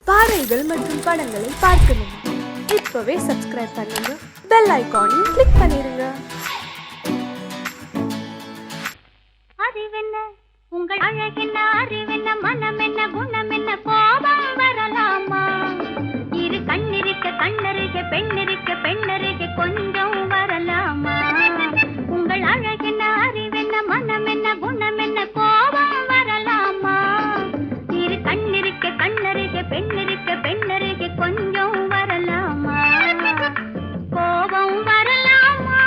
பாடல்கள் மற்றும் படங்களை பார்க்கணுமா? இப்பவே சப்ஸ்கிரைப் பண்ணுங்க, பெல் ஐகானையும் கிளிக் பண்ணிருங்க. அறிவென்ன உங்கள் அழகென்ன, அறிவென்ன மனம் என்ன, குணம் என்ன, கோபம் வரலாமா? இரு கண்ணிருக்க கண்ணருக, பெண்ணிருக்க பெண்ணருக, கொஞ்சம் வரலாமா? உங்கள் அழகென்ன, அறிவென்ன மனம் என்ன, குணம் என்ன, கோபம் வரலாமா? இரு கண்ணிருக்க கண்ணருக, பெண்ணிருக்க பெண்ணருக, கொஞ்சம் வரலாமா? கோபம் வரலாமா?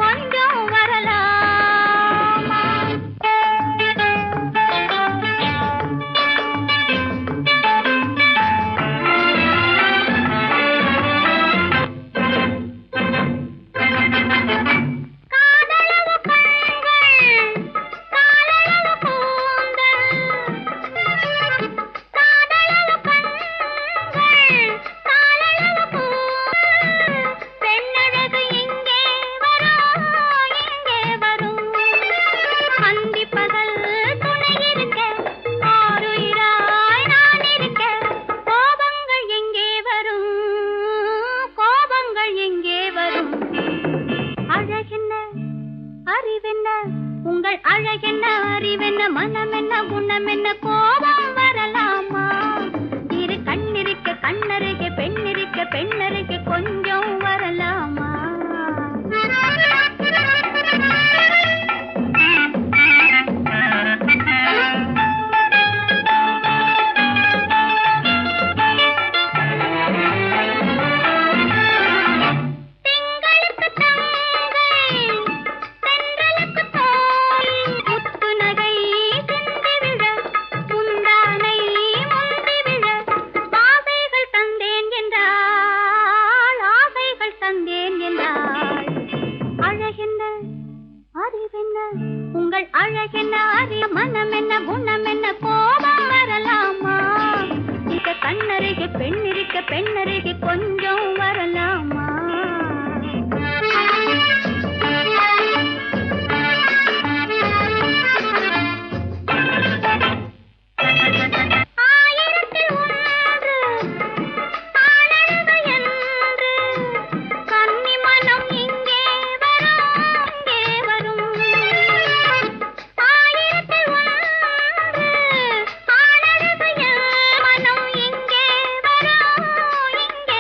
கொஞ்சம் வரலாமா? உங்கள் அழகென்ன, அறிவென்ன மனம் என்ன, குணம் என்ன, கோபம் வரலாமா? இரு கண்ணிருக்க கண்ணருக, பெண்ணிருக்க பெண்ணருக, கொஞ்சம் வரலாமா? உங்கள் அழகென்ன, அறிய மனம் என்ன, குணம் என்ன, கோபம் வரலாமா? இத கண்ணருக பெண்ணிருக்க பெண்ணருக, கொஞ்சம் வரலாமா? இங்கே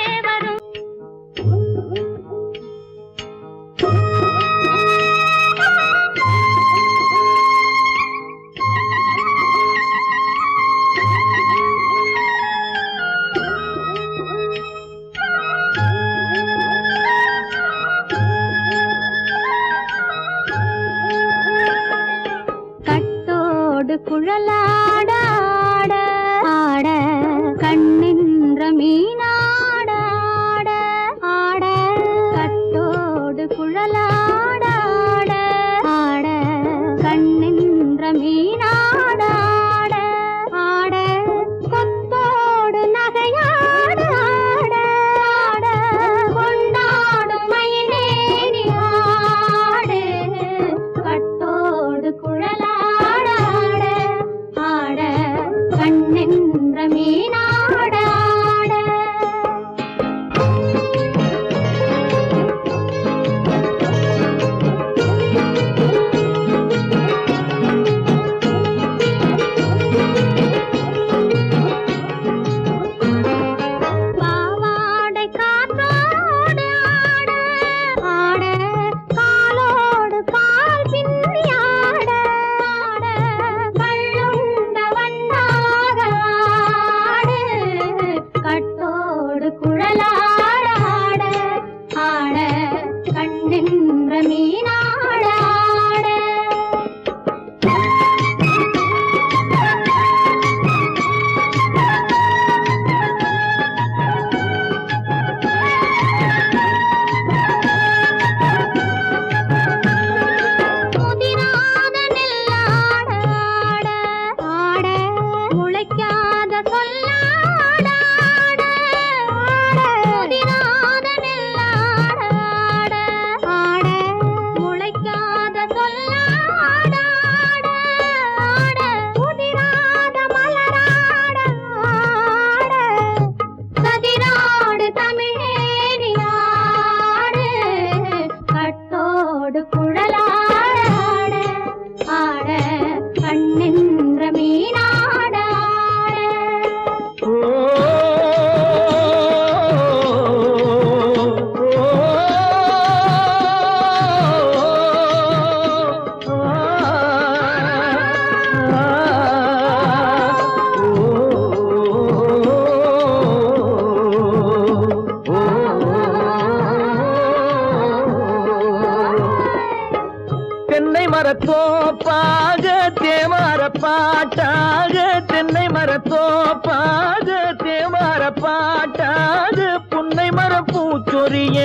தோப்பாக தேவார பாட்டாக தென்னை மரத்தோப்பாக தேவார பாட்டாக புன்னை மர பூச்சொரிய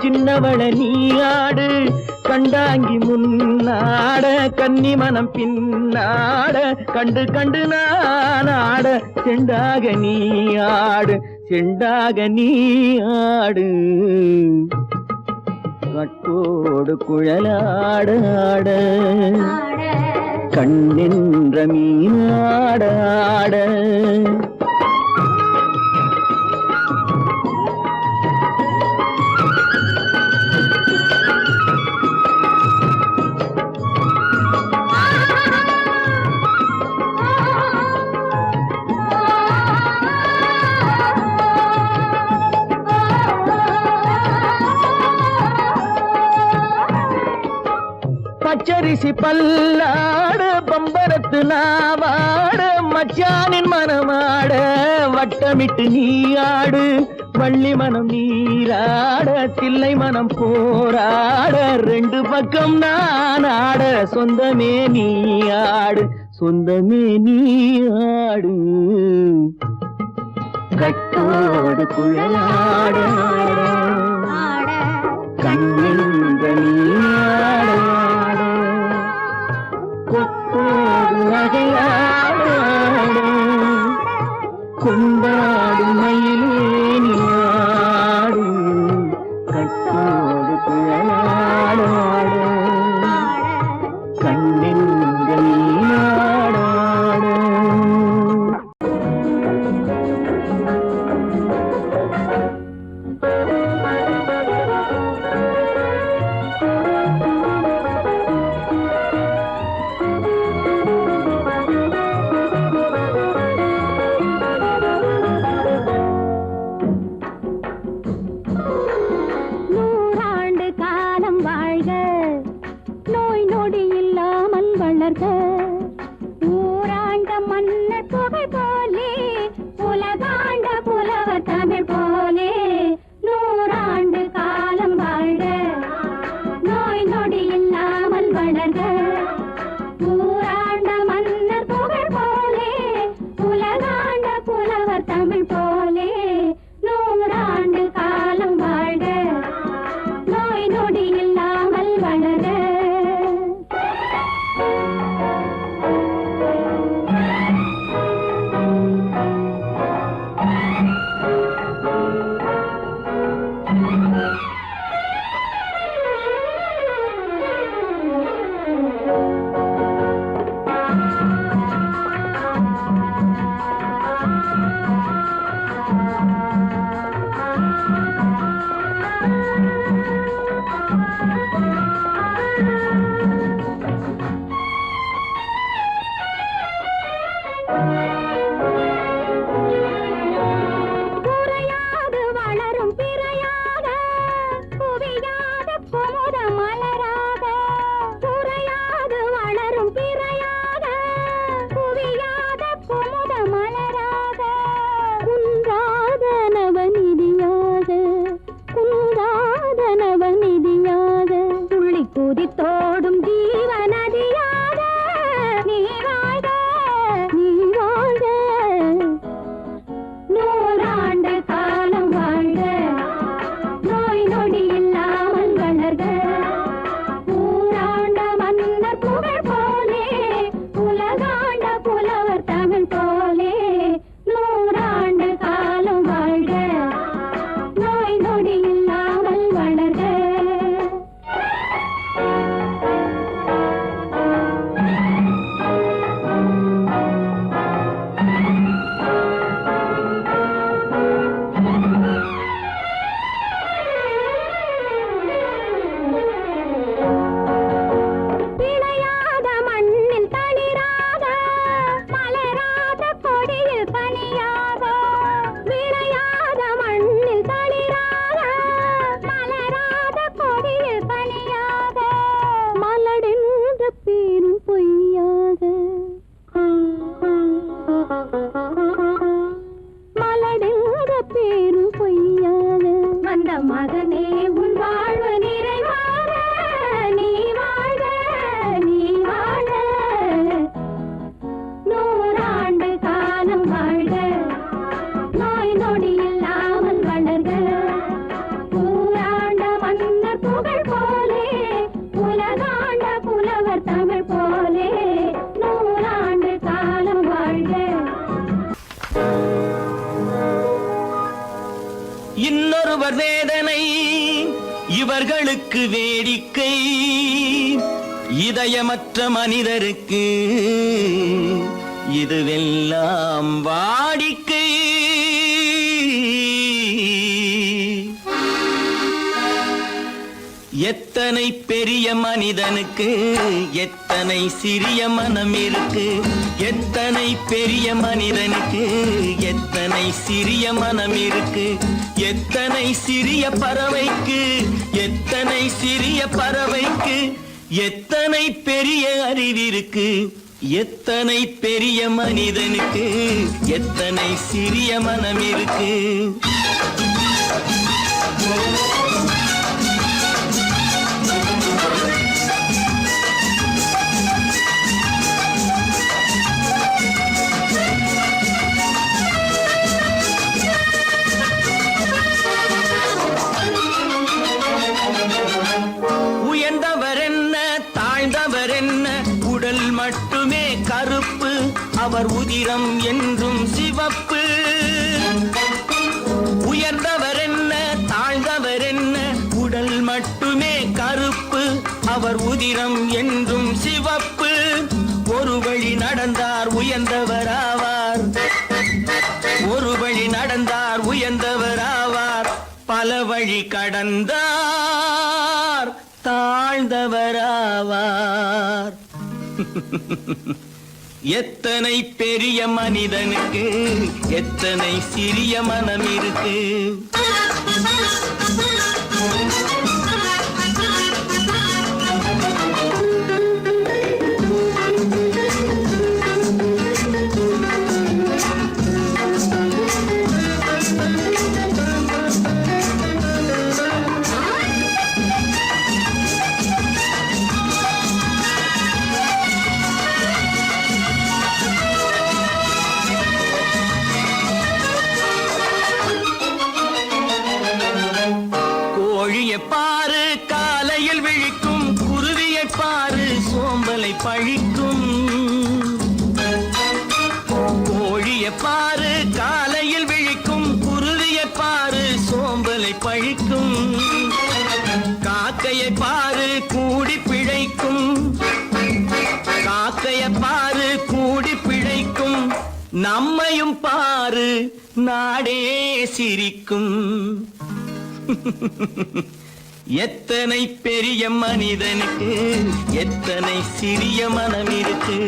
சின்னவள நீயாடு கண்டாங்கி முன்னாட கன்னி மனம் பின்னாட கண்டு கண்டு நானாட செண்டாக நீயாடு செண்டாக நீயாடு கட்டோடு குழலாடாட கண்ணின்ற மீனாடாட பச்சரிசி பல்லாட பம்பரத்து நாவாட மச்சானின் மனமாட வட்டமிட்டு நீயாடு வள்ளி மனம் நீராட தில்லை மனம் போராட ரெண்டு பக்கம் நானாட சொந்தமே நீயாடு சொந்தமே நீயாடு கட்டோடு குழலாட கண்ணின்ற நீயாட கொத்தோடு நகையாட கொண்டாடு மயிலேனியாடு கட்டோடு குழலாட கண்ணின்ற நீயாட ஊராண்ட மன்னர் புகை போலே உலகாண்ட புலவர் தமிழ் போலே நூறாண்டு காலம் வாழ்க நோய் நொடி இல்லாமல் வளர்க ஊராண்ட மன்னர் புகை போலே உலகாண்ட புலவர் தமிழ் போலே நூறாண்டு காலம் வாழ்க நோய் நொடி இல்லாமல் வளர்க தோடும் ஜீவநதியாக நீ வாழ்க நீ வாழ்க நூறாண்டு காலம் வாழ்க நோய் நொடி இல்லாமல் வளர்க ஊராண்ட மன்னர் புகழ் போலே உலகாண்ட புலவர் தமிழ் போலே நூறாண்டு காலம் வாழ்க நோய் நொடி இல்லாமல் வளர்க மகனே உன் வாழ்வு நிறைவாக நீ வாழ்க நீ இன்னொருவர் வேதனை இவர்களுக்கு வேடிக்கை, இதயமற்ற மனிதருக்கு இதுவெல்லாம் வாடிக்கை. எத்தனை பெரிய மனிதனுக்கு எத்தனை சிறிய மனம் இருக்கு, எத்தனை பெரிய மனிதனுக்கு எத்தனை சிறிய மனம் இருக்கு, எத்தனை சிறிய பறவைக்கு எத்தனை சிறிய பறவைக்கு எத்தனை பெரிய அறிவிருக்கு, எத்தனை பெரிய மனிதனுக்கு எத்தனை சிறிய மனம் இருக்கு. உயர்ந்தவர் என்ன தாழ்ந்தவர் என்ன, உடல் மட்டுமே கருப்பு, அவர் உதிரம் என்றும் சிவப்பு. உயர்ந்தவர் என்ன தாழ்ந்தவர் என்ன, உடல் மட்டுமே கருப்பு, அவர் உதிரம் என்றும் சிவப்பு. ஒரு வழி நடந்தார் உயர்ந்தவராவார், ஒரு வழி நடந்தார் உயர்ந்தவராவார், பல வழி கடந்தார் தாழ்ந்தவராவார். எத்தனை பெரிய மனிதனுக்கு எத்தனை சிறிய மனம் இருக்கு. கோழியை பாரு காலையில் விழிக்கும், குருவியை பாரு சோம்பலை பழிக்கும். கோழியை பாரு காலையில் விழிக்கும், குருவியை பாரு சோம்பலை பழிக்கும். காக்கையை பாரு கூடி பிழைக்கும், காக்கையை பாரு கூடி பிழைக்கும். நம்மையும் பாரு நாடே சிரிக்கும். எத்தனை பெரிய மனிதனுக்கு எத்தனை சிறிய மனம் இருக்கு.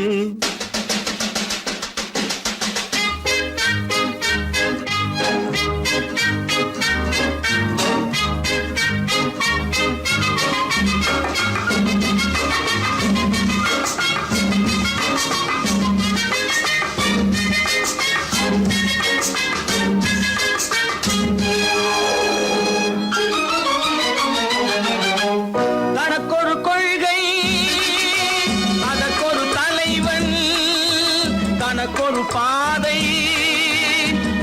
தனக்கொரு கொள்கை அதற்கொரு தலைவன், தனக்கொரு பாதை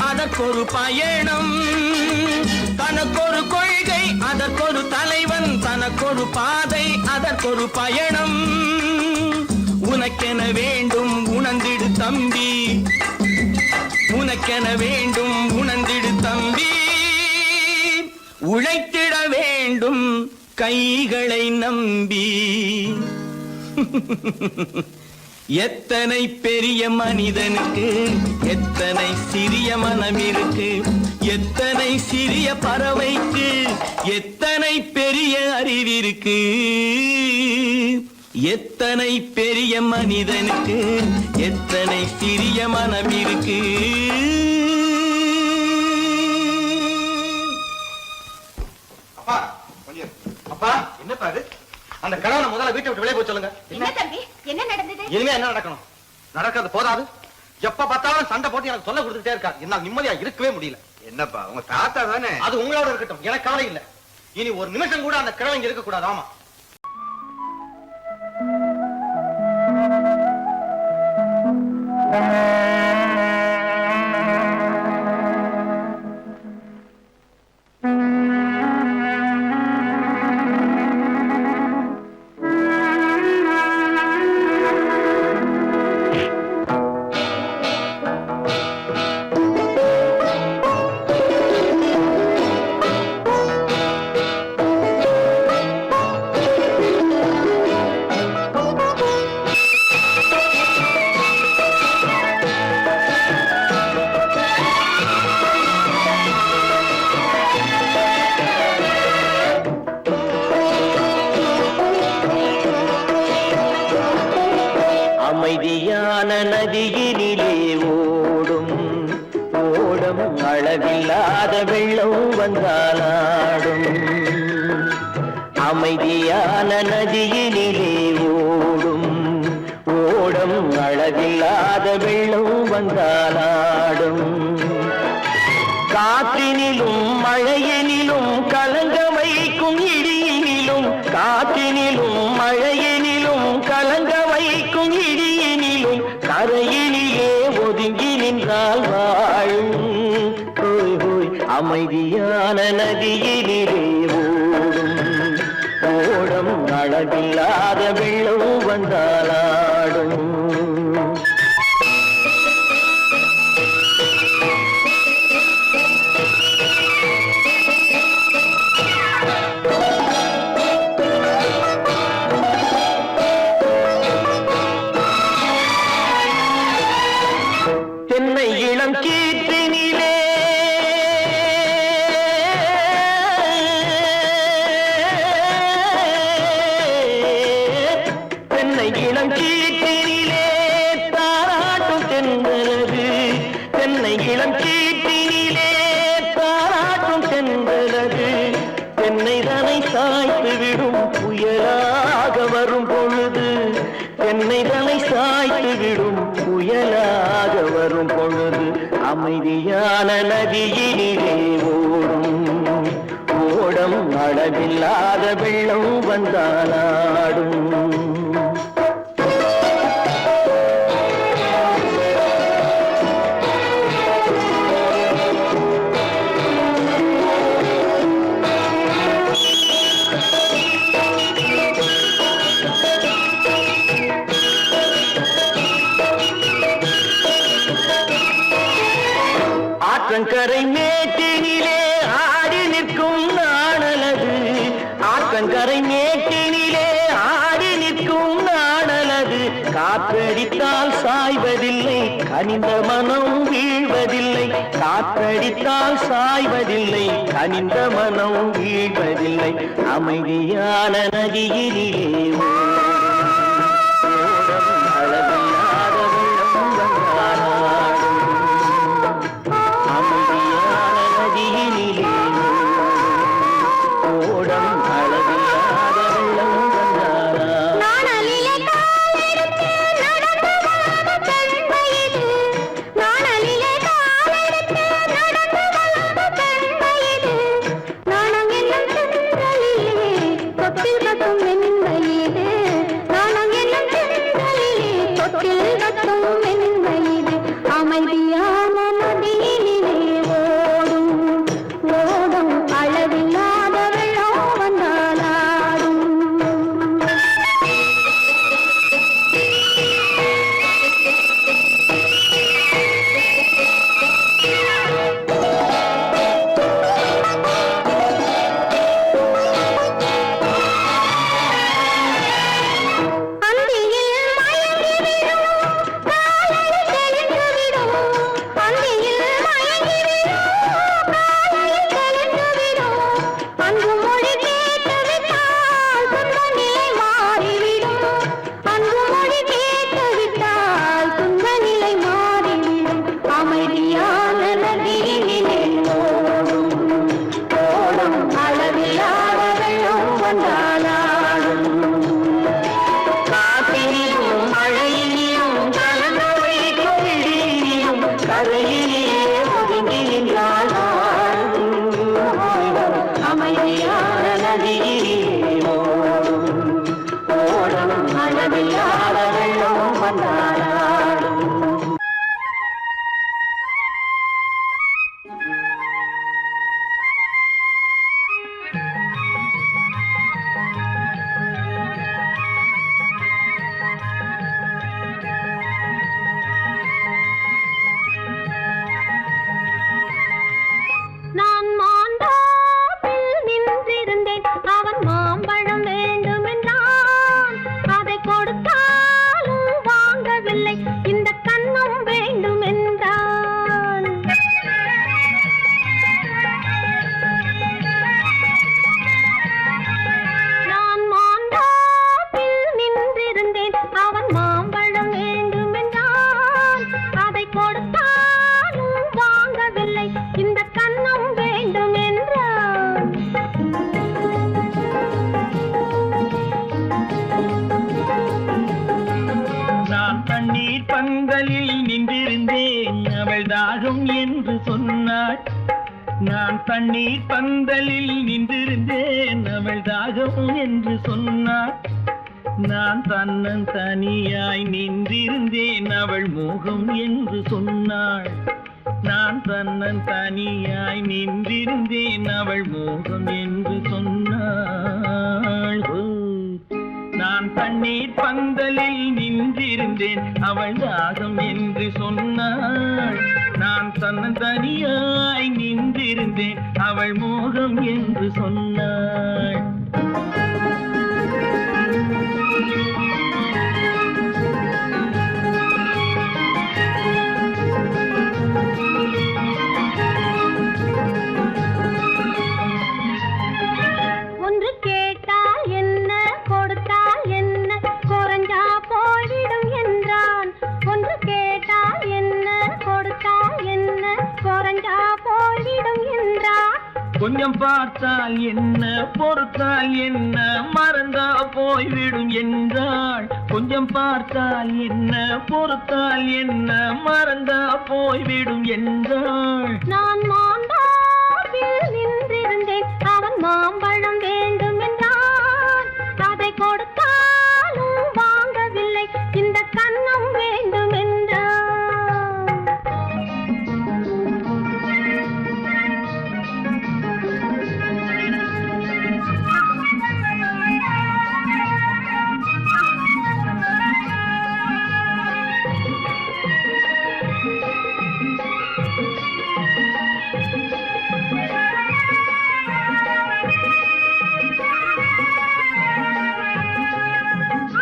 அதற்கொரு பயணம். தனக்கொரு கொள்கை அதற்கொரு தலைவன், தனக்கொரு பாதை அதற்கொரு பயணம். உனக்கென வேண்டும் உணர்ந்திடு தம்பி, உனக்கென வேண்டும் உணர்ந்திடு தம்பி. உழைத்திட வேண்டும் கைகளை நம்பி. எத்தனை பெரிய மனிதனுக்கு எத்தனை சிறிய மனம் இருக்கு, எத்தனை சிறிய பறவைக்கு எத்தனை பெரிய அறிவிருக்கு, எத்தனை பெரிய மனிதனுக்கு எத்தனை சிறிய மனம் இருக்கு. அப்பா கொஞ்சம் அப்பா என்னப்பா இது? அந்த கணவனை முதல்ல வீட்டை விட்டு வெளியே போய் சொல்லுங்க. என்ன தம்பி என்ன நடந்தது? இனிமே என்ன நடக்கணும்? நடக்கிறது போதாது, எப்ப பார்த்தாலும் சண்டை போட்டு எனக்கு சொல்ல கொடுத்துட்டே இருக்கா. என்னால நிம்மதியா இருக்கவே முடியல. என்னப்பா உங்க தாத்தா தானே? அது உங்களோட இருக்கட்டும், எனக்கு கவலை இல்ல. இனி ஒரு நிமிஷம் கூட அந்த கிழவன் இங்க இருக்க கூடாது. ஆமா ஓடம் அளவில்லாத வெள்ளம் வந்தாலாடும் அமைதியான நதியினிலே ஓடும் ஓடம் அளவில்லாத வெள்ளம் வந்தாலாடும் காற்றினிலும் மழையினிலும் கலங்க வைக்கும் இடியினிலும் காற்றினிலும் மழையினிலும் கலங்க வைக்கும் இடியினிலும் கரையினிலே ஒதுங்கி நின்றால் வாழும் ஹோய் ஹோய் அமைதியான நதியினிலே ஓடும் ஓடம் அளவில்லாத வெள்ளம் வந்தாலாடும் தென்னை இளம் கீற்றினிலே தென்னை இளம் கீற்றினிலே தாராட்டும் தென்றலது தென்னை இளம் கீற்றினிலே தாராட்டும் தென்றலது தென்னை தனை சாய்த்து விடும் புயலாக வரும் பொழுது தென்னை தனை சாய்த்து விடும் புயலாக வரும் பொழுது அமைதியான நதியினிலே ஓடும் ஓடம் அளவில்லாத வெள்ளம் வந்தாலாடும் ஆற்றங்கரை மேட்டினிலே ஆடி நிற்கும் நாணலது ஆற்றங்கரை மேட்டினிலே ஆடி நிற்கும் நாணலது காற்றடித்தால் சாய்வதில்லை கனிந்த மனம் வீழ்வதில்லை காற்றடித்தால் சாய்வதில்லை கனிந்த மனம் வீழ்வதில்லை அமைதியான நதியினிலே ஓடும் அளவில்லாத வெள்ளம் வந்தாலாடும் அமைதியான நதியினிலே ஓடம் அளவில்லாத வெள்ளம் வந்தாலாடும் நாணலிலே காலெடுத்து நடந்து வளர்ந்த பெண்மையிது நாணலிலே காலெடுத்து நடந்து வளர்ந்த பெண்மையிது நாணம் என்னும் தென்றலிலே தொட்டில் கட்டும் மென்மையிது நாணம் என்னும் தென்றலிலே தொட்டில் கட்டும் மென்மையிது அமைதியான நதியினிலே ஓடும் ஓடும் அளவில்லாத வெள்ளம் வந்தாலாடும் அந்தியில் மயங்கிவிடும் காலையில் தெளிந்துவிடும் அந்தியில் மயங்கிவிடும் காலையில் தெளிந்துவிடும் அன்பு மொழி கேட்டுவிட்டால் துன்ப நிலை மாறிவிடும் அன்பு மொழி கேட்டுவிட்டால் துன்ப நிலை மாறிவிடும் அமைதியான நதியினிலே ஓடும் ஓடும் அளவில்லாத வெள்ளம் வந்தாலாடும் காற்றினிலும் மழையினிலும் கலந்த வைக்கும் இடியினிலும் கரையிலே ஒதுங்கி நின்றால் அமைதியான நதியிலே ஓடும் ஓடும் அளவில்லாத வெள்ளம் வந்தாலாடும் நான் மாந்தோப்பில் நின்றிருந்தேன் அவன் மாம்பழம் வேண்டுமென்றான் அதை கொடுத்தாலும் வாங்கவில்லை இந்த கன்னம் வேண்டும் என்றான் சொன்னாள். நான் தண்ணீர் பந்தலில் நின்றிருந்தேன், அவள் தாகம் என்று சொன்னாள். நான் தன்னன் தனியாய் நின்றிருந்தேன், அவள் மோகம் என்று சொன்னாள். நான் தன்னன் தனியாய் நின்றிருந்தேன், அவள் மோகம் என்று சொன்னாள். நான் தண்ணீர் பந்தலில் நின்றிருந்தேன், அவள் தாகம் என்று சொன்னாள். நான் தன்னன் தனியாய் நின்றிருந்தேன், அவள் மோகம் என்று சொன்னாள். ஒன்று கேட்டால் என்ன கொடுத்தால் என்ன குறைஞ்சா போய்விடும் என்றான். ஒன்று கேட்டால் என்ன கொடுத்தால் என்ன குறைஞ்சா போய்விடும் என்றான். கொஞ்சம் பார்த்தால் என்ன பொறுத்தால் என்ன மறந்தா போய்விடும் என்றாள். கொஞ்சம் பார்த்தால் என்ன பொறுத்தால் என்ன மறந்தா போய்விடும் என்றாள். நான் மாந்தாவில் நின்றிருந்தேன், அவன் மாம்பழம் வேண்டும் என்றான். அதை கொடுத்தாலும் வாங்கவில்லை, இந்த கன்னம் வேண்டும் என்றான்.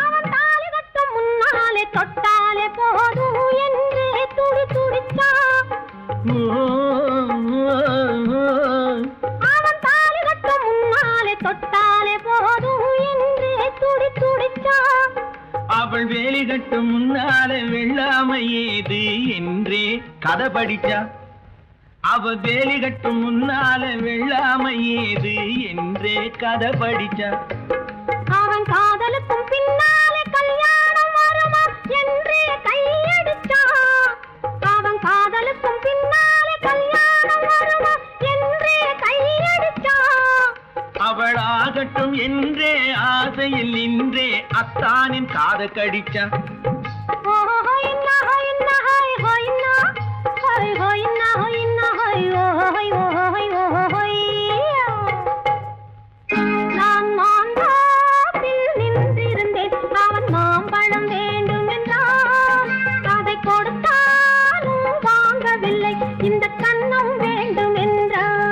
அவன் தாலி கட்டும் முன்னாலே தொட்டாலே போதும் என்றே துடி துடித்தான். அவன் தாலி கட்டும் முன்னாலே தொட்டாலே போதும் என்றே துடி துடித்தான். அவள் வேலி கட்டும் முன்னாலே வெள்ளாமை ஏது என்றே கதை படிச்சா. அவ வேலி கட்டும் முன்னாலே வெள்ளாமை ஏது என்றே கதை படிச்சா. அவன் காதலுக்கும் பின்னாலே கல்யாணம் வருமா என்றே கையடிச்சான். அவன் காதலுக்கும் பின்னாலே கல்யாணம் வருமா என்றே கையடிச்சான். அவள் ஆகட்டும் என்றே ஆசையில் நின்றே அத்தானின் காத கடிச்சா. நான் மாந்தாப்பில் நின்றிருந்தேன், அவன் மாம்பழம் வேண்டும் என்றான். அதை கொடுத்தாலும் வாங்கவில்லை, இந்த கன்னம் வேண்டும் என்றான்.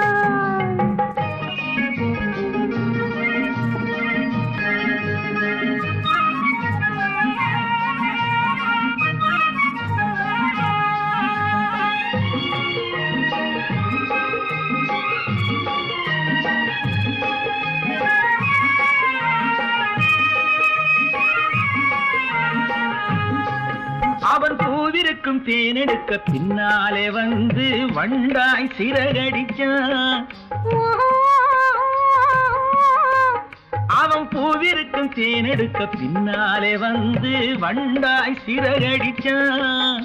அவன் பூவிருக்கும் தேனெடுக்க பின்னாலே வந்து வண்டாய் சிறகடிச்சான். அவன் பூவிருக்கும் தேனெடுக்க பின்னாலே வந்து வண்டாய் சிறகடிச்சான்.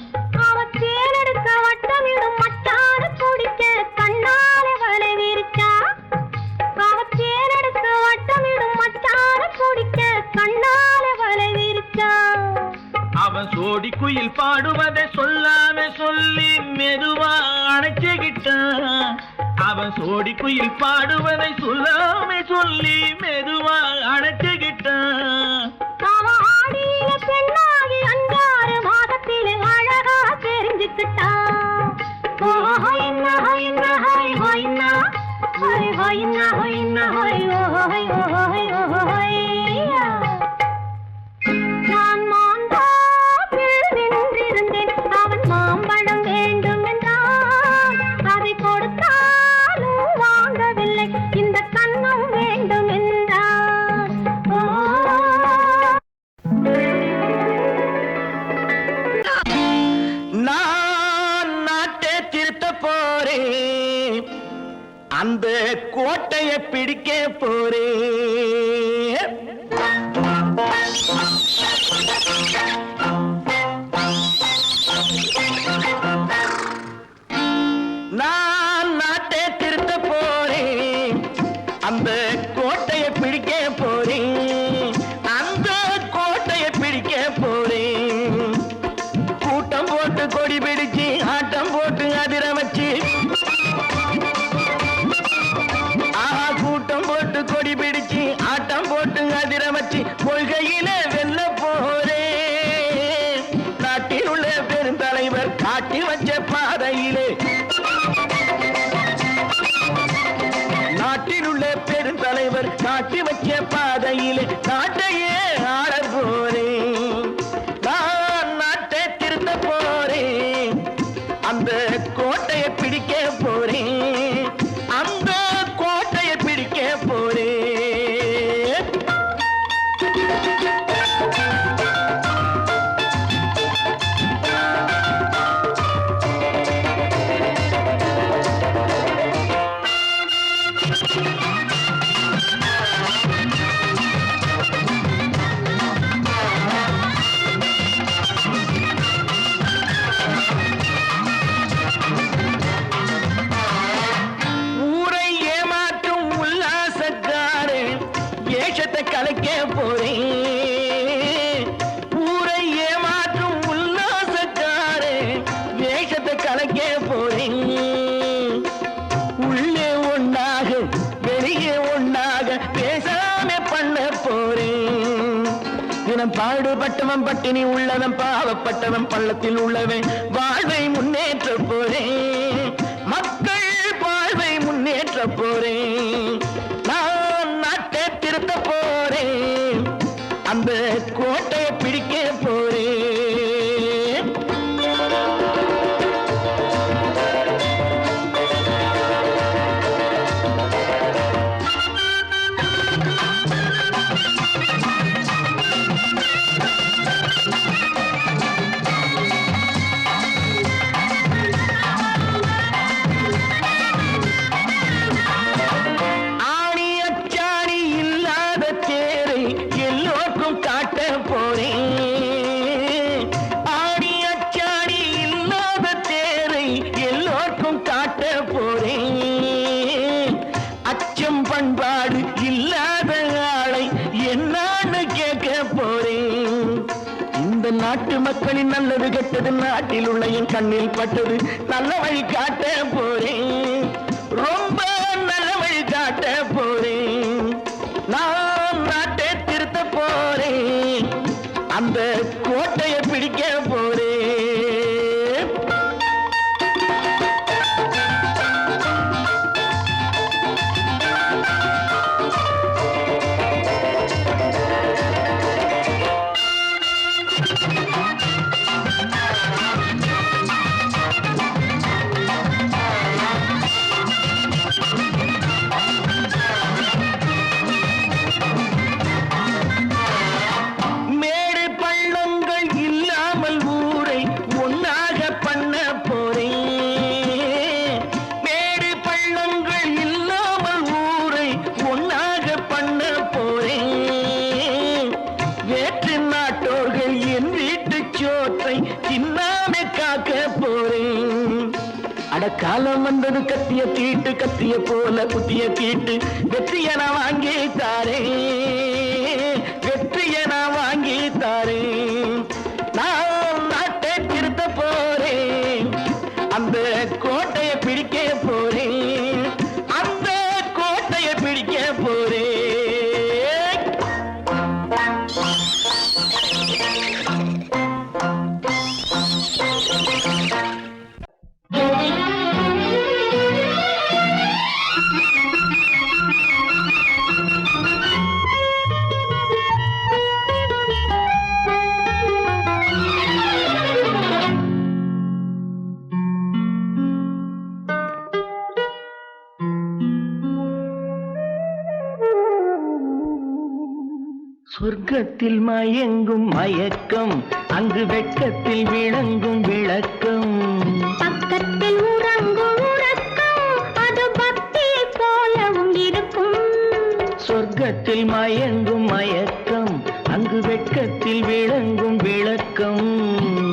அவன் தேனெடுக்க வட்டமிடும் மட்டாறு குடிக்க கண்ணாலே வலை விரிச்சா. அவன் தேனெடுக்க வட்டமிடும் மட்டாறு குடிக்க கண்ணாலே வலை விரிச்சா. அவன் சோடி குயில் பாடுவதை சொல்லாம சொல்லி மெதுவா அணைச்சுக்கிட்டான். அவன் சோடி குயில் பாடுவதை சொல்லாம சொல்லி மெதுவா அணைச்சுக்கிட்டான். அவன் ஆடியில பெண்ணாகி 5-6 மாதத்திலே அழகா தெரிஞ்சுக்கிட்டான். நான் மாந்தாப்பில் நின்றிருந்தேன், அவன் மாம்பழம் வேண்டும் என்றான். அதை கொடுத்தாலும் வாங்கவில்லை, இந்த கன்னம் வேண்டும் என்றான். நான் நாட்டை திருத்த போறேன், அந்த கோட்டையை பிடிக்க போறேன். நான் பாதையிலே நாட்டையே ஆள போறேன். நான் நாட்டை திருத்த போறேன், அந்த கோட்டையை பிடிக்க போறேன், அந்த கோட்டையை பிடிக்க போறேன். ஊரை ஏமாற்றும் உல்லாசக்காரன் வேஷத்தை கலைக்க போறேன். ஊரை ஏமாற்றும் உல்லாசக்காரன் வேஷத்தை கலைக்க போறேன். உள்ளே ஒண்ணாக வெளியே ஒண்ணாக பேசாம பண்ண போறேன். தினம் பாடுபட்டவன் பட்டினி உள்ளவன் பாவப்பட்டவன் பள்ளத்தில் உள்ளவன் வாழ்வை முன்னேற்ற போறேன். மக்கள் வாழ்வை முன்னேற்ற போறேன். நான் நாட்டை திருத்த போறேன், அந்த கோட்டையை பிடிக்க போறேன். ஆணி அச்சாணி இல்லாத தேரை எல்லோருக்கும் காட்ட போறேன். ஆணி அச்சாணி இல்லாத தேரை எல்லோருக்கும் காட்ட போறேன். அச்சம் பண்பாடு இல்லாத ஆளை என்னான்னு கேட்க போறேன். இந்த நாட்டு மக்களின் நல்லது கெட்டது நாட்டில் உள்ள என் கண்ணில் பட்டது நல்ல வழி காட்ட போறேன். ரொம்ப நல்ல வழி காட்ட போறேன். நான் நாட்டை திருத்த போறேன், அந்த கோட்டையை பிடிக்க போறேன். மேடு பள்ளங்கள் இல்லாமல் ஊரை ஒன்னாக பண்ண போறேன். மேடு பள்ளங்கள் இல்லாமல் ஊரை ஒன்னாக பண்ண போறேன். வேற்று நாட்டோர்கள் என் வீட்டு சோற்றை தின்னாமே காக்க போறேன். அடக்காலம் வந்தது கத்திய தீட்டு, கத்திய போல குத்திய தீட்டு வெற்றிய நான் வாங்கி தாரேன், வெற்றிய நான் வாங்கி தாரேன். நான் நாட்டை திருத்த போறேன், அந்த கோட்டையை பிடிக்க போறேன், அந்த கோட்டையை பிடிக்க போறேன். சொர்க்கத்தில் மயங்கும் மயக்கம், அங்கு வெட்கத்தில் விளங்கும் விளக்கம். பக்கத்தில் உறங்கும் உறக்கம், அது பக்தியை போலவும் இருக்கும். சொர்க்கத்தில் மயங்கும் மயக்கம், அங்கு வெட்கத்தில் விளங்கும் விளக்கம்.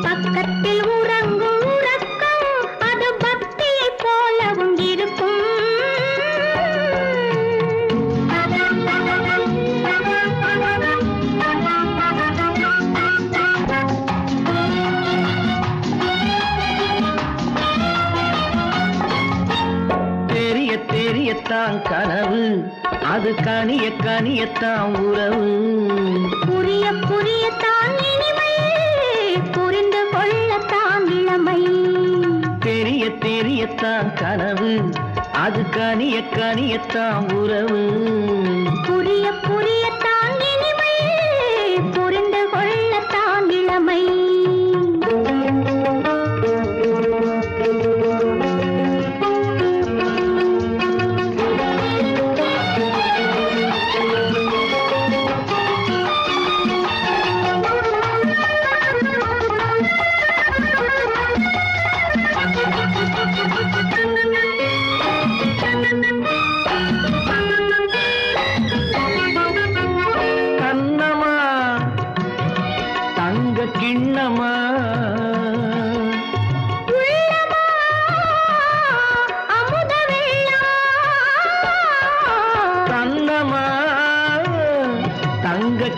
பக்கத்தில் உறங்கும் உறக்கம், அது பக்தியை போலவும் இருக்கும். தெரியத்தான் கனவு, அது கனிய கனியத்தான் உறவு. புரிய புரியத்தான் இனிமை, புரிந்து கொள்ளத்தான் இளமை. தெரியத்தான் கனவு, அது கனிய கனியத்தான் உறவு. புரிய புரியத்தான்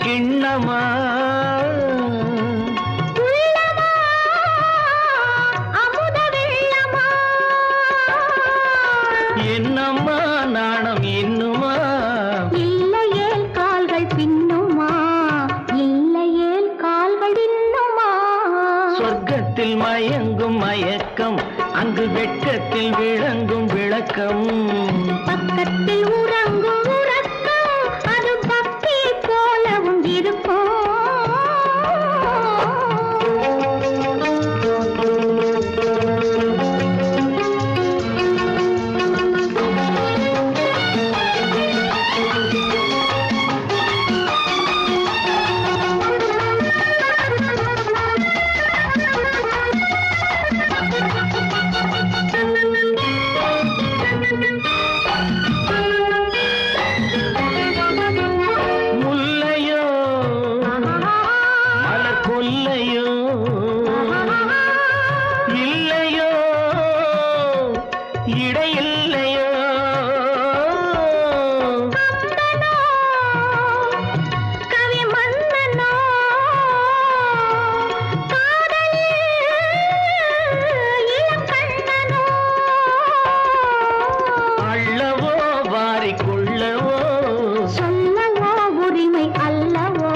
கிண்ணமா உள்ளமா அமுத வெள்ளமா என்னம்மா நாணம் இன்னுமா இல்லையேல் கால்கள் பின்னுமா இல்லையேல் கால்கள் இன்னுமா சொர்க்கத்தில் மயங்கும் மயக்கம் அங்கு வெட்கத்தில் விளங்கும் விளக்கம் பக்கத்தில் உறங்கும் உறக்கம் அது பக்தி போலவும் இருக்கும் முல்லையோ மலர் கொல்லையோ இல்லையோ இடையில்லையோ கவி மன்னனோ காதலில் இளங்கண்ணனோ அள்ளவோ வாரிக்கொள்ளவோ சொல்லவோ உரிமை அல்லவோ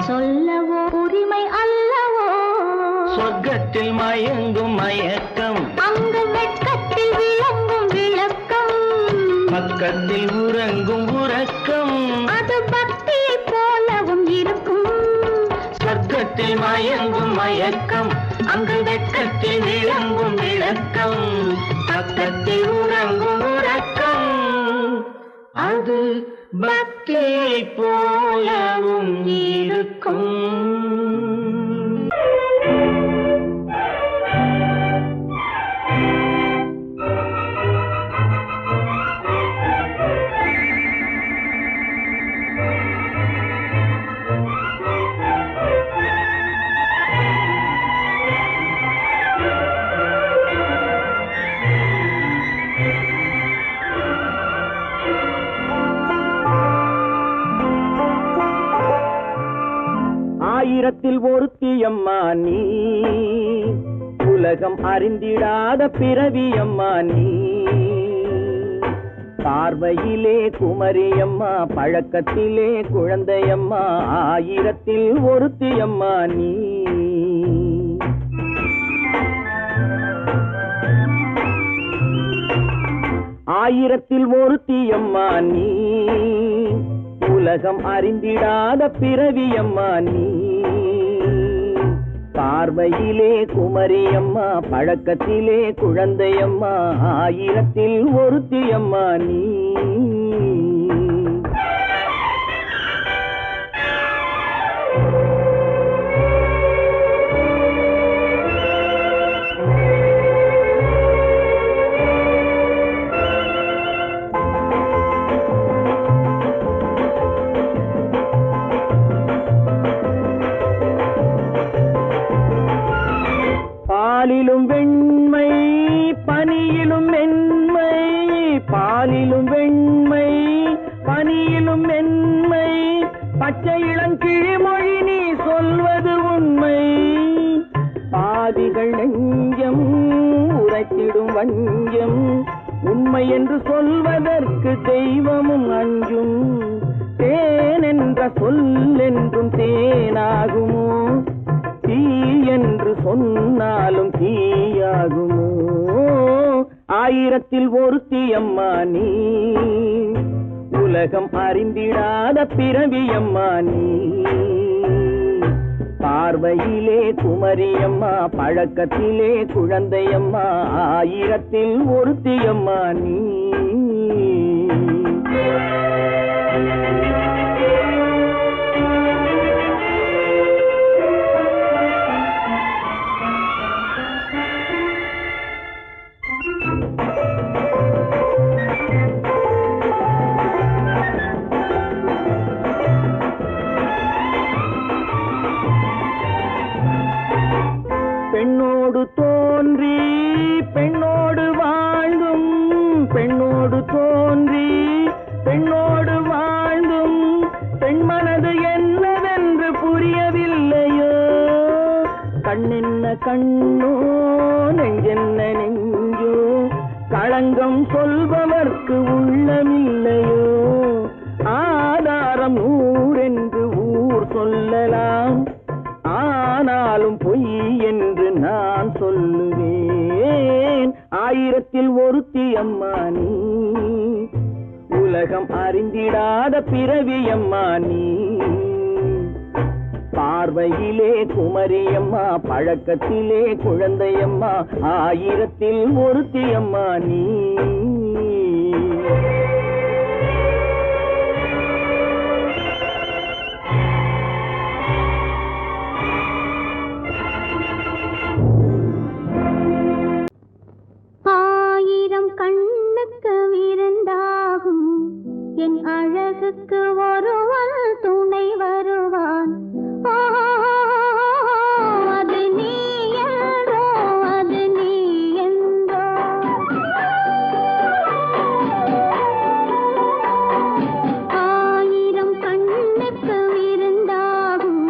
சொல்லவோ உரிமை அல்லவோ சொர்க்கத்தில் மயங்கும் மயக்கம் அங்கு வெட்கத்தில் விளங்கும் விளக்கம் பக்கத்தில் உறங்கும் உறக்கம் அது பக்தி போலவும் இருக்கும் சொர்க்கத்தில் மயங்கும் மயக்கம் அங்கு வெட்கத்தில் விளங்கும் விளக்கம் பக்கத்தில் உறங்கும் உறக்கம் அது பக்தி போலவும் இருக்கும். ஆயிரத்தில் ஒருத்தியம்மா நீ உலகம் அறிந்திடாத பிறவியம்மா நீ பார்வையிலே குமரியம்மா பழக்கத்திலே குழந்தையம்மா ஆயிரத்தில் ஒருத்தியம்மா நீ ஆயிரத்தில் ஒருத்தியம்மா நீ உலகம் அறிந்திடாத பிறவியம்மா நீ பார்வையிலே குமரியம்மா பழக்கத்திலே குழந்தையம்மா ஆயிரத்தில் ஒருத்தியம்மா நீ பாலிலும் வெண்மை பனியிலும் மென்மை பாலிலும் வெண்மை பனியிலும் மென்மை பச்சை இளங்கிழிமொழி நீ சொல்வது உண்மை பாதிகள் நெஞ்சம் உரைத்திடும் வஞ்சம் உண்மை என்று சொல்வதற்கு தெய்வமும் அஞ்சும் தேன் என்ற சொல் என்றும் தேனாகுமோ தீ என்று சொன்னாலும் தீயாகுமோ ஆயிரத்தில் ஒருத்தியம்மா நீ உலகம் அறிந்திடாத பிறவியம்மா நீ பார்வையிலே குமரியம்மா பழக்கத்திலே குழந்தையம்மா ஆயிரத்தில் ஒருத்தியம்மா நீ பெண்ணோடு தோன்றி பெண்ணோடு வாழ்ந்தும் பெண்ணோடு தோன்றி பெண்ணோடு வாழ்ந்தும் பெண்மனது என்ன கண்ணோ நெஞ்சென்ன நெஞ்சோ களங்கம் சொல்பவர்க்கு உள்ளமில்லையோ ஆதாரம் ஊரென்று ஊர் சொல்லலாம் ஆனாலும் பொய் என்று நான் சொல்லுவேன் ஆயிரத்தில் ஒருத்தி அம்மா நீ உலகம் அறிந்திடாத பிறவி அம்மா நீ பார்வையிலே குமரியம்மா பழக்கத்திலே குழந்தையம்மா ஆயிரத்தில் ஒருத்தி அம்மா நீ ஆயிரம் கண்ணுக்கு விருந்தாகும் என் அழகுக்கு ஒருவன் துணை வருவான் அது நீ என்றோ அது நீ என்றோ ஆயிரம் கண்ணுக்கு விருந்தாகும்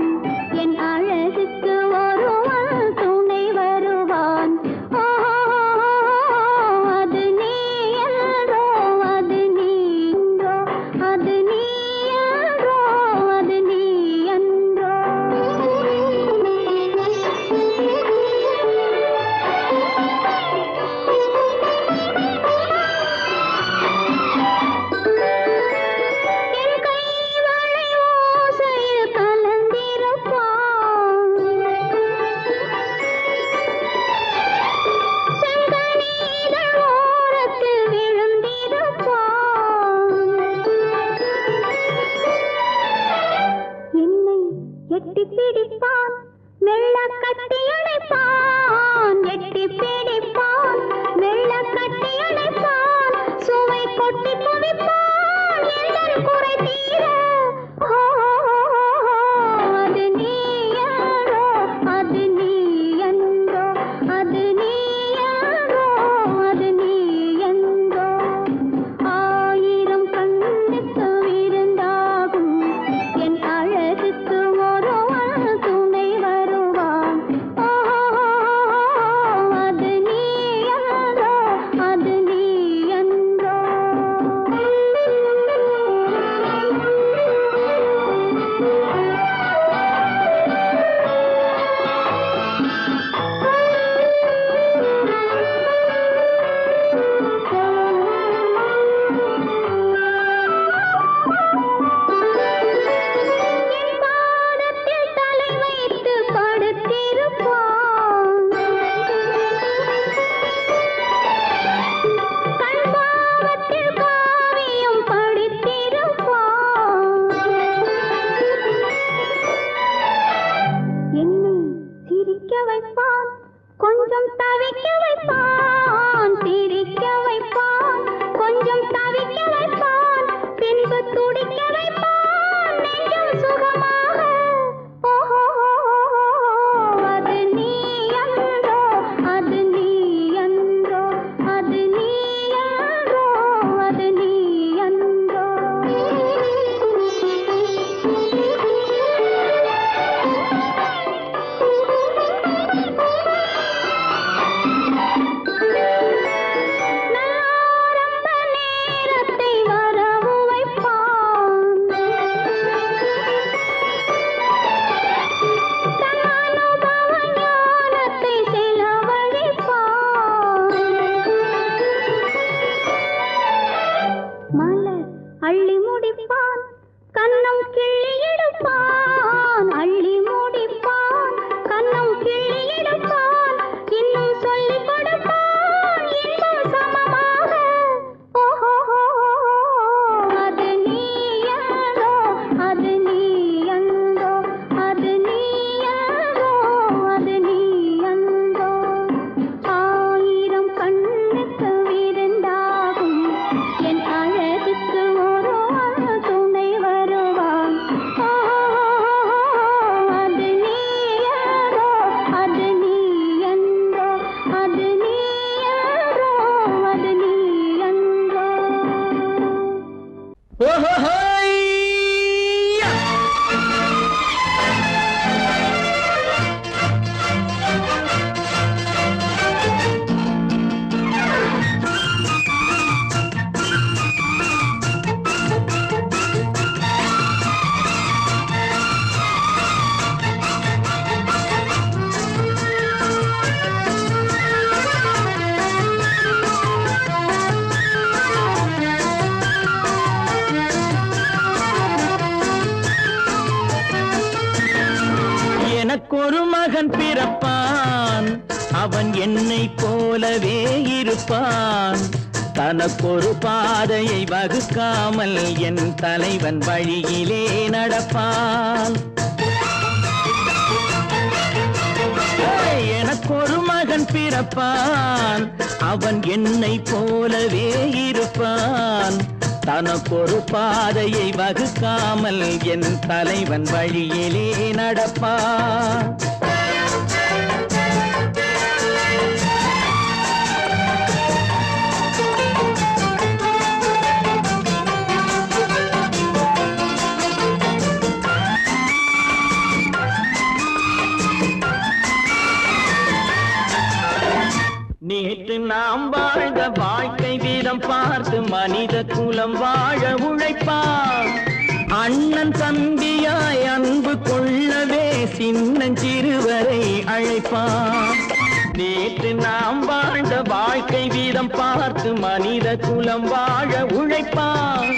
என் அழகுக்கு ஒருவன் துணை வருவான் அது நீ என்றோ அது நீ என்றோ அது நீ என்றோ அது நீ என்றோ என் கைவளை ஓசையில் கலந்திருப்பான் செங்கனீதழ் ஓரத்தில் விழுந்திருப்பான் என்னை எட்டி பிடிப்பான் மெல்ல கட்டி அணைப்பான் எட்டி பிடிப்பான் மெல்ல கட்டி அணைப்பான் சுவை கொட்டி குவிப்பான் எந்தன் குறை தீர அது நீ என்றோ அது நீ என்றோ அது நீ என்றோ அது நீ என்றோ ஆயிரம் கண்ணுக்கு விருந்தாகும் என் அழகுக்கு ஒருவன் துணை வருவான் அது நீ என்றோ அது நீ என்றோ என் பாதத்தில் தலை வைத்து படுத்திருப்பான் கண் பாவத்தில் காவியம் படித்திருப்பான் என்னை சிரிக்க வைப்பான் கொஞ்சம் தவிக்க வைப்பான் சிரிக்க வைப்பான் கொஞ்சம் தவிக்க வைப்பான் பின்பு துடிக்க வைப்பான் நெஞ்சம் சுகமாக அது நீ என்றோ அது நீ என்றோ அது நீ என்றோ அது நீ என்றோ நாரம்ப நேரத்தை வரவு வைப்பான் தன் அனுபவ ஞானத்தை செலவழிப்பான் மலர் அள்ளி முடிப்பான் கன்னம் கிள்ளி எடுப்பான் அள்ளி முடிப்பான் கன்னம் கிள்ளி எடுப்பான் இன்னும் சொல்லிக் கொடுப்பான் இன்பம் சமமாக அது நீ என்றோ அது நீ என்றோ அது நீ என்றோ அது நீ என்றோ ஆயிரம் கண்ணுக்கு விருந்தாகும் என் அழகுக்கு ஒருவன் மகன் பிறப்பான் அவன் என்னை போலவே இருப்பான் தனக்கொரு பாதையை வகுக்காமல் என் தலைவன் வழியிலே நடப்பான் எனக்கொரு மகன் பிறப்பான் அவன் என்னை போலவே இருப்பான் தனக்கொரு பாதையை வகுக்காமல் என் தலைவன் வழியிலே நடப்பான் நேற்று நாம் வாழ்ந்த வாழ்க்கை வீதம் பார்த்து மனித குலம் வாழ உழைப்பான் அண்ணன் தம்பியாய் அன்பு கொள்ளவே சின்னஞ்சிறுவரை அழைப்பான் நேற்று நாம் வாழ்ந்த வாழ்க்கை வீதம் பார்த்து மனித குலம் வாழ உழைப்பான்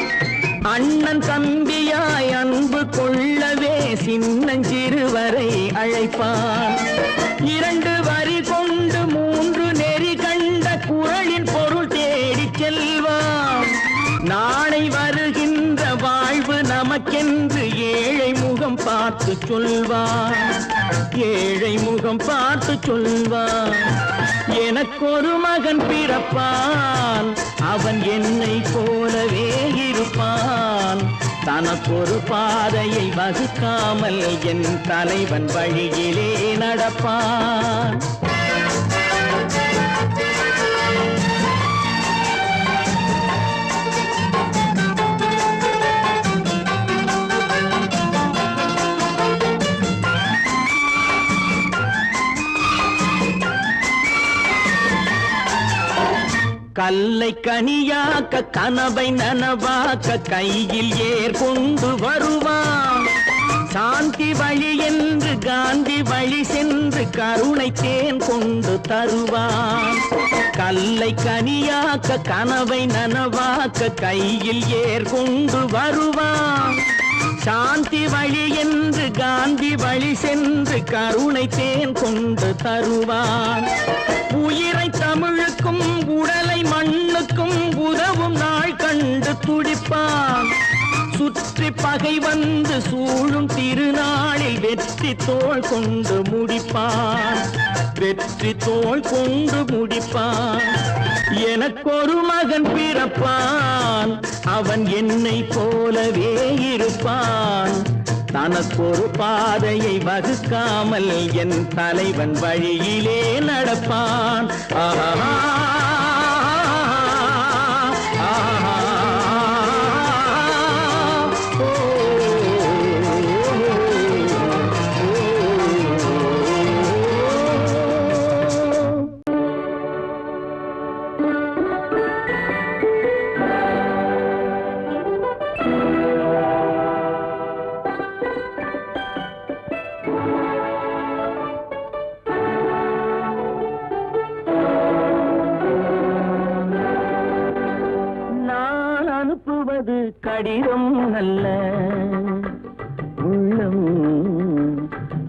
அண்ணன் தம்பியாய் அன்பு கொள்ளவே சின்னஞ்சிறுவரை அழைப்பான் இரண்டு வரி கொண்டு மூன்று நெறி கண்ட குறளின் பொருள் தேடி செல்வான் நாளை வருகின்ற வாழ்வு நமக்கென்று ஏழை முகம் பார்த்து சொல்வான் ஏழை முகம் பார்த்து சொல்வான் எனக்கொரு மகன் பிறப்பான் அவன் என்னை போலவே இருப்பான் தனக்கொரு பாதையை வகுக்காமல் என் தலைவன் வழியிலே நடப்பான் கல்லை கனியாக்க கனவை நனவாக்க கையில் ஏற்கொண்டு வருவான் சாந்தி வழி என்று காந்தி வழி சென்று கருணை தேன் கொண்டு தருவான் கல்லை கனியாக்க கனவை நனவாக்க கையில் ஏற்கொண்டு வருவான் சாந்தி வழி என்று காந்தி வழி சென்று கருணை தேன் கொண்டு தருவான் உயிரை தமிழுக்கும் உடலை மண்ணுக்கும் உதவும் நாள் கண்டு துடிப்பான் சுற்றி பகை வந்து சூழும் திருநாளில் வெற்றி தோள் கொண்டு முடிப்பான் வெற்றி தோள் கொண்டு முடிப்பான் எனக்கொரு மகன் பிறப்பான் அவன் என்னை போலவே இருப்பான் தனக்கொரு பாதையை வகுக்காமல் என் தலைவன் வழியிலே நடப்பான் ஆஹா கடிதம் நல்ல உள்ளம்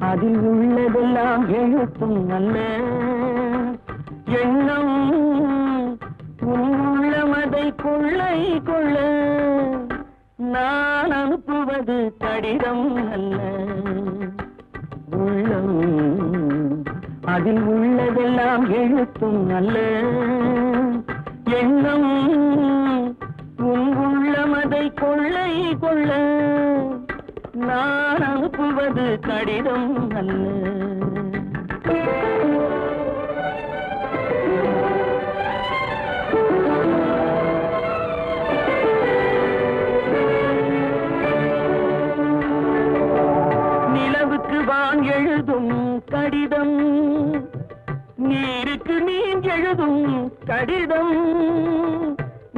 அதில் உள்ளதெல்லாம் எழுத்தும் நல்ல எண்ணம் உள்ளமதை கொள்ளை கொள்ள நான் அனுப்புவது கடிதம் அல்ல உள்ளம் அதில் உள்ளதெல்லாம் எழுத்தும் நல்ல எண்ணம் உள்ளமதை கொள்ளை கொள்ள நான் அனுப்புவது கடிதம் அல்ல நிலவுக்கு வான் எழுதும் கடிதம் நீருக்கு நீர் எழுதும் கடிதம்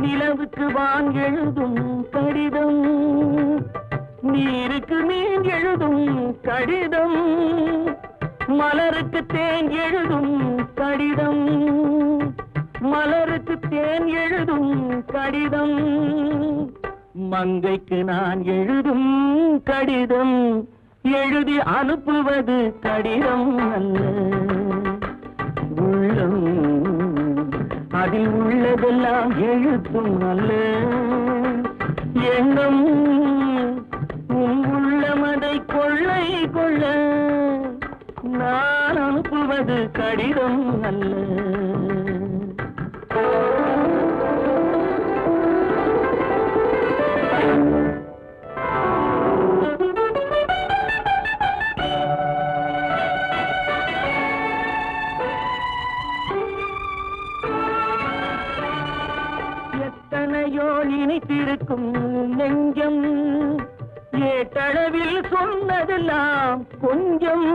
நிலவுக்கு வான் எழுதும் கடிதம் நீருக்கு நீர் எழுதும் கடிதம் மலருக்கு தேன் எழுதும் கடிதம் மலருக்கு தேன் எழுதும் கடிதம் மங்கைக்கு நான் எழுதும் கடிதம் எழுதி அனுப்புவது கடிதம் அல்ல, உள்ளம் அதில் உள்ளதெல்லாம் எழுத்தும் அல்ல. எண்ணம் உன் உள்ளமதை கொள்ளை கொள்ள, நான் அனுப்புவது கடிதம் அல்ல. எத்தனையோ நினைத்திருக்கும் நெஞ்சம், ஏட்டளவில் சொன்னதெல்லாம் கொஞ்சம்.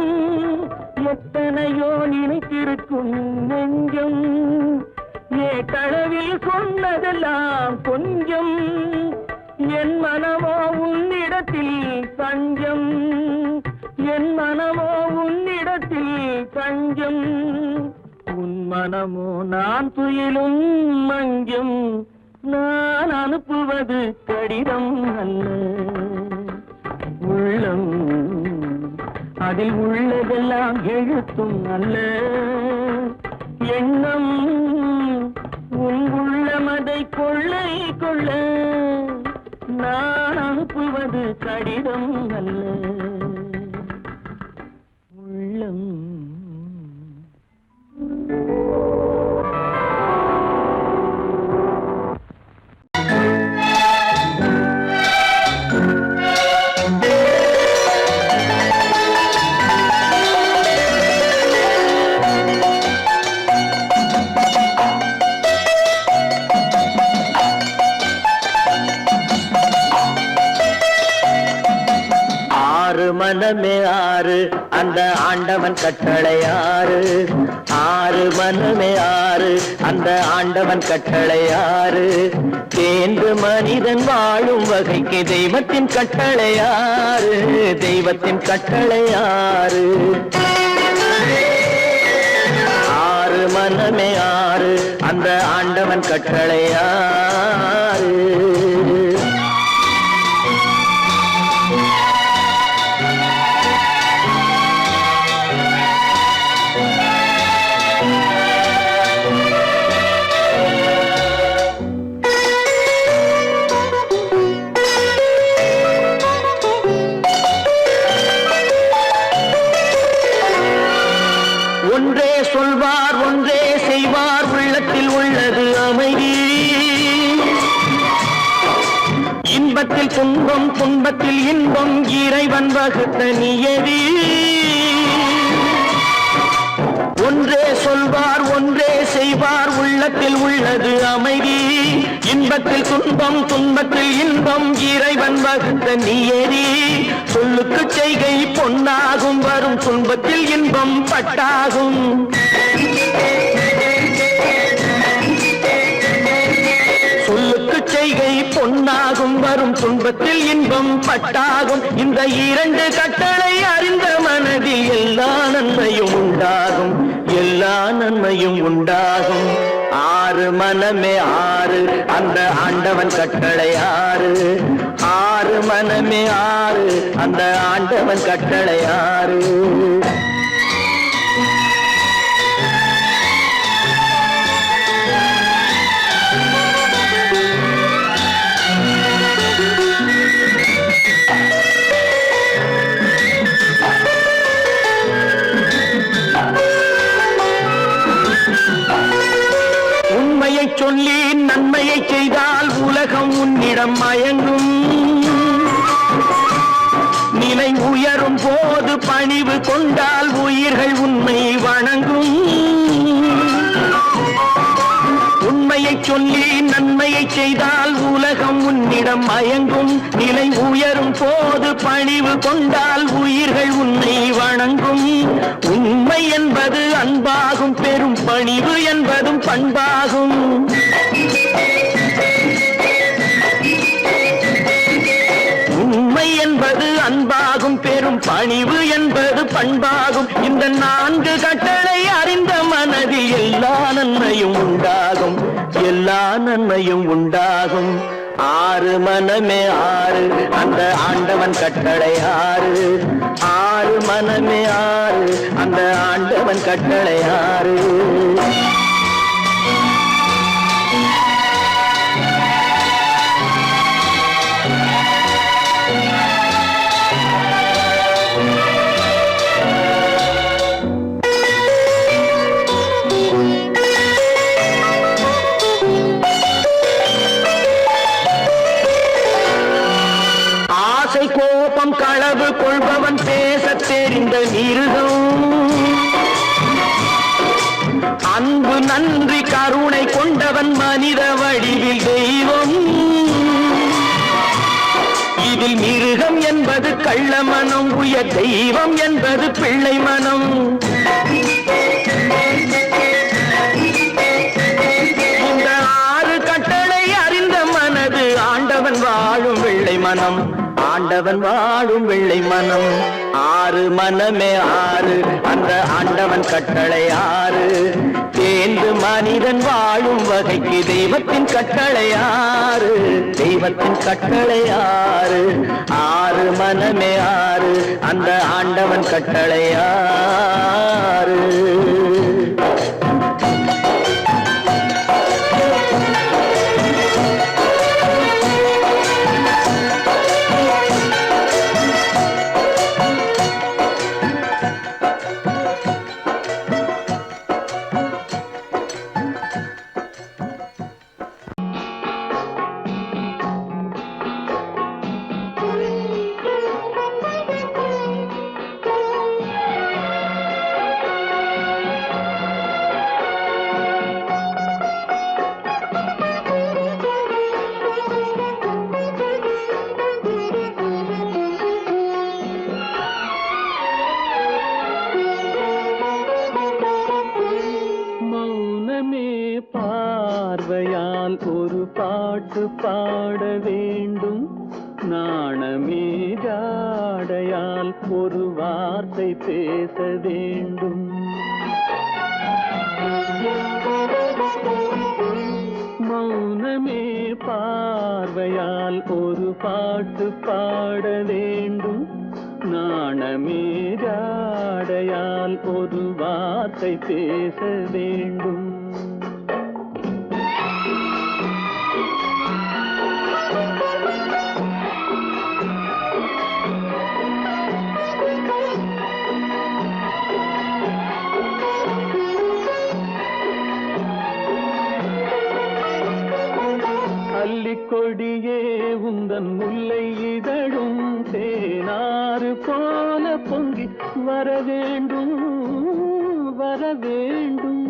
எத்தனையோ நினைத்திருக்கும் நெஞ்சம், ஏட்டளவில் சொன்னதெல்லாம் கொஞ்சம். என் மனமோ உன்னிடத்தில் தஞ்சம், என் மனமோ உன்னிடத்தில் தஞ்சம். உன் மனமோ நான் துயிலும் மஞ்சம், நான் அனுப்புவது கடிதம் அல்ல. உள்ளம் அதில் உள்ளதெல்லாம் எழுத்தும் அல்ல. எண்ணம் உன் உள்ளமதை கொள்ளை கொள்ள, நான் அனுப்புவது கடிதம் அல்ல. உள்ளம் மனமே ஆறு, அந்த ஆண்டவன் கட்டளை ஆறு. ஆறு மனமே ஆறு, அந்த ஆண்டவன் கட்டளை ஆறு. தேர்ந்து மனிதன் வாழும் வகைக்கு தெய்வத்தின் கட்டளை ஆறு, தெய்வத்தின் கட்டளை ஆறு. ஆறு மனமே ஆறு, அந்த ஆண்டவன் கட்டளை ஆறு. ஒன்றே சொல்வார் ஒன்றே செய்வார், உள்ளத்தில் உள்ளது அமைதி. இன்பத்தில் துன்பம் துன்பத்தில் இன்பம், இறைவன் வகுத்த நியதி. ஒன்றே சொல்வார் ஒன்றே செய்வார், உள்ளத்தில் உள்ளது அமைதி. இன்பத்தில் துன்பம் துன்பத்தில் இன்பம், இறைவன் வகுத்த நியதி. சொல்லுக்கு செய்கை பொன்னாகும், வரும் துன்பத்தில் இன்பம் பட்டாகும். சொல்லுக்கு செய்கை பொன்னாகும், வரும் துன்பத்தில் இன்பம் பட்டாகும். இந்த இரண்டு கட்டளை அறிந்த மனதில் எல்லா நன்மையும் உண்டாகும், எல்லா நன்மையும் உண்டாகும். ஆறு மனமே ஆறு, அந்த ஆண்டவன் கட்டளை ஆறு. ஆறு மனமே ஆறு, அந்த ஆண்டவன் கட்டளை ஆறு. உண்மையை சொல்லி நன்மையை செய்தால் உலகம் உன்னிடம் மயங்கும். நிலை உயரும் போது பணிவு கொண்டால் உயிர்கள் உன்னை வணங்கும். உண்மையை சொல்லி நன்மையை செய்தால் உலகம் உன்னிடம் மயங்கும். நிலை உயரும் போது பணிவு கொண்டால் உயிர்கள் உன்னை வணங்கும். உண்மை என்பது அன்பாகும், பெரும் பணிவு என்பதும் பண்பாகும். உண்மை என்பது அன்பாகும், பெரும் பணிவு என்பது பண்பாகும். இந்த நான்கு கட்டளை அறிந்த மனதில் எல்லா நன்மையும் உண்டாகும், எல்லா நன்மையும் உண்டாகும். ஆறு மனமே ஆறு அந்த ஆண்டவன் கட்டளை ஆறு ஆறு மனமே ஆறு அந்த ஆண்டவன் கட்டளை ஆறு கோபம் களவு கொள்பவன் பேசத் தெரிந்த மிருகம் அன்பு நன்றி கருணை கொண்டவன் மனித வடிவில் தெய்வம் இதில் மிருகம் என்பது கள்ள மனம் உயர் தெய்வம் என்பது பிள்ளை மனம் இந்த ஆறு கட்டளை அறிந்த மனது ஆண்டவன் வாழும் வெள்ளை மனம் ஆண்டவன் வாழும் வெள்ளை மனம் ஆறு மனமே ஆறு அந்த ஆண்டவன் கட்டளை ஆறு தேர்ந்து மனிதன் வாழும் வகைக்கு தெய்வத்தின் கட்டளை ஆறு தெய்வத்தின் கட்டளை ஆறு ஆறு மனமே ஆறு அந்த ஆண்டவன் கட்டளை ஆறு பார்வையால் ஒரு பாட்டு பாட வேண்டும் நாணமே ஜாடையால் ஒரு வார்த்தை பேச வேண்டும் மௌனமே பார்வையால் ஒரு பாட்டு பாட வேண்டும் நாணமே ஜாடையால் ஒரு வார்த்தை பேச வேண்டும் கொடியே உந்தன் முல்லை இதழும் தேனாறு போல பொங்கி வர வேண்டும் வர வேண்டும்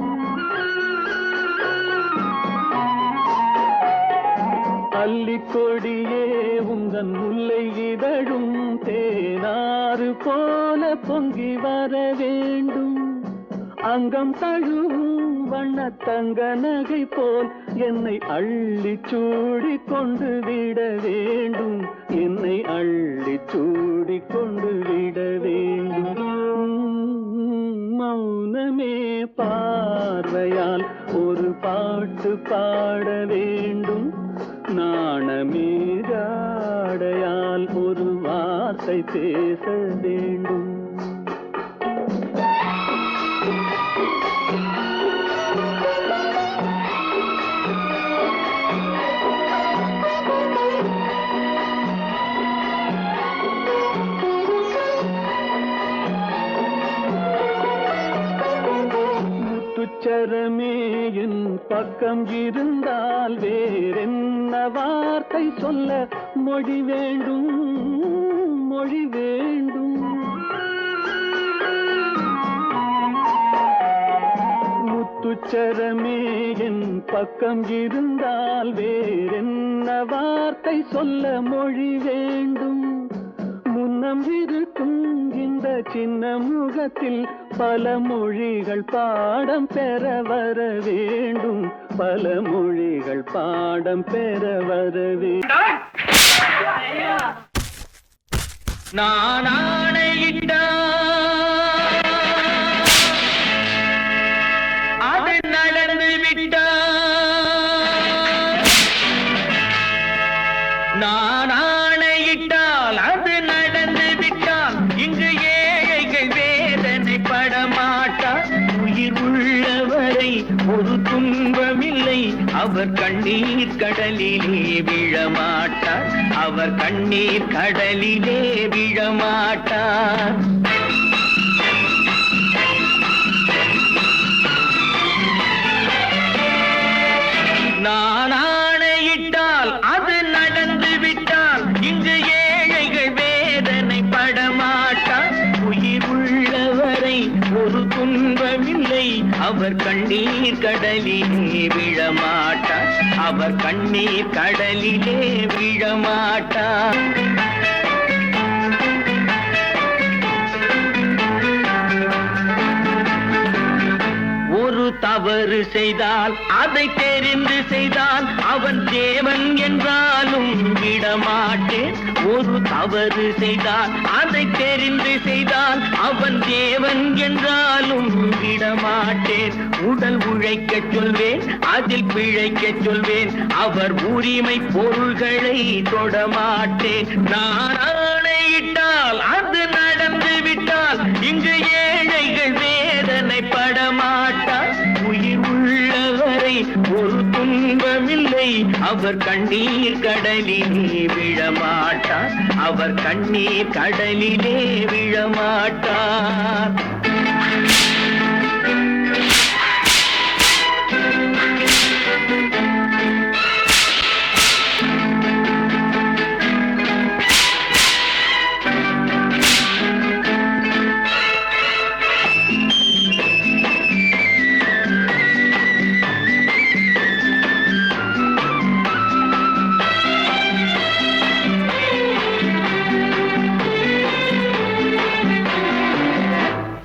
அல்லிக்கொடியே உந்தன் முல்லை இதழும் தேனாறு போல பொங்கி வர வேண்டும் அங்கம் தழுவும் வண்ணத்தங்க நகை போல் என்னை அள்ளி சூடி கொண்டு விட வேண்டும் என்னை அள்ளி சூடி கொண்டு விட வேண்டும் மௌனமே பார்வையால் ஒரு பாட்டு பாட வேண்டும் நாணமே ஜாடையால் ஒரு வார்த்தை பேச வேண்டும் முத்துச்சரமே என் பக்கம் இருந்தால் வேறென்ன வார்த்தை சொல்ல மொழி வேண்டும் மொழி வேண்டும் முத்துச்சரமே என் பக்கம் இருந்தால் வேறென்ன வார்த்தை சொல்ல மொழி வேண்டும் முன்னம் இருக்கும் இந்த சின்ன முகத்தில் பல மொழிகள் பாடம் பெற வர வேண்டும் பல மொழிகள் பாடம் பெற வர வேண்டும் நான் ஆணையிட்ட அது நடந்து விட்ட நான் ஆணையிட்டால் அது நடந்து விட்டால் இங்கு ஏழைகள் வேதனை படமாட்டார். உயிர் உள்ளவரை ஒரு துன்பமில்லை, அவர் கண்ணீர் கடலிலே விழமாட்டார். அவர் கண்ணீர் கடலிலே விழமாட்டார். நான் ஆணையிட்டால் அது நடந்து விட்டால் இங்கு ஏழைகள் வேதனை படமாட்டார். உயிர் உள்ளவரை ஒரு துன்பமில்லை, அவர் கண்ணீர் கடலிலே விழமாட்டார். அவர் கண்ணீர் கடலிலே விழமாட்டார். ஒரு தவறு செய்தால் அதை தெரிந்து செய்தால் அவன் தேவன் என்றாலும் விடமாட்டேன். ஒரு தவறு செய்தால் அதை தெரிந்து செய்தால் அவன் தேவன் என்றாலும் விடமாட்டேன். உடல் உழைக்கச் சொல்வேன், அதில் பிழைக்கச் சொல்வேன், அவர் உரிமை பொருள்களை தொடமாட்டேன். நான் ஆணையிட்டால் அது நடந்து விட்டால் இங்கு ஏழைகள் வேதனை படமாட்டார். உயிர் உள்ளவரை ஒரு துன்பமில்லை, அவர் கண்ணீர் கடலிலே விழமாட்டார். அவர் கண்ணீர் கடலிலே விழமாட்டார்.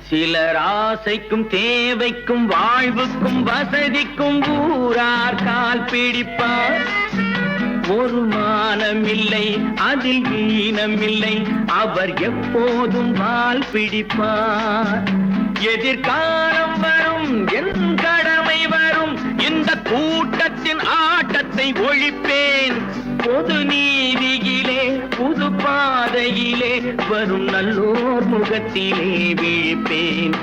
சிலர் ஆசைக்கும் தேவைக்கும் வாழ்வுக்கும் வசதிக்கும் ஊரார் கால் பிடிப்பார். ஒரு மானமில்லை, அதில் ஈனமில்லை, அவர் எப்போதும் வால் பிடிப்பார். எதிர்காலம் வரும், என் கடமை வரும், இந்த கூட்டத்தின் ஆட்டத்தை ஒழிப்பேன். பொது நீதியிலே புது பாதையிலே வரும் நல்லோர் முகத்திலே விழிப்பேன்.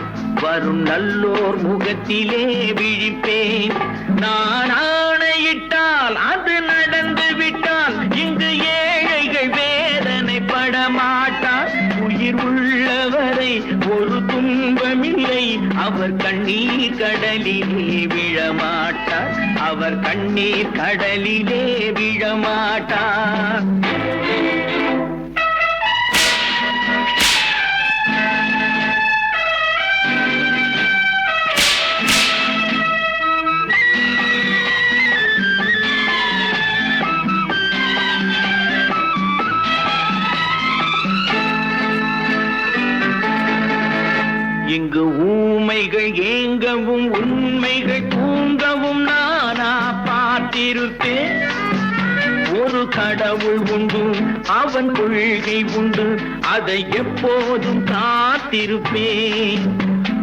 வரும் நல்லோர் முகத்திலே விழிப்பேன். நான் ஆணையிட்டால் அது நடந்து விட்டால் இங்கு ஏழைகள் வேதனை படமாட்டார். உயிர் உள்ளவரை ஒரு துன்பமில்லை, அவர் கண்ணீர் கடலிலே விழமாட்டார். அவர் கண்ணீர் கடலிலே விழமாட்டார். இங்கு ஊமைகள் ஏங்கவும் உண்மைகள் தூங்கவும் நானா பார்த்திருப்பேன். ஒரு கடவுள் உண்டு, அவன் கொள்கை உண்டு, அதை எப்போதும் காத்திருப்பேன்.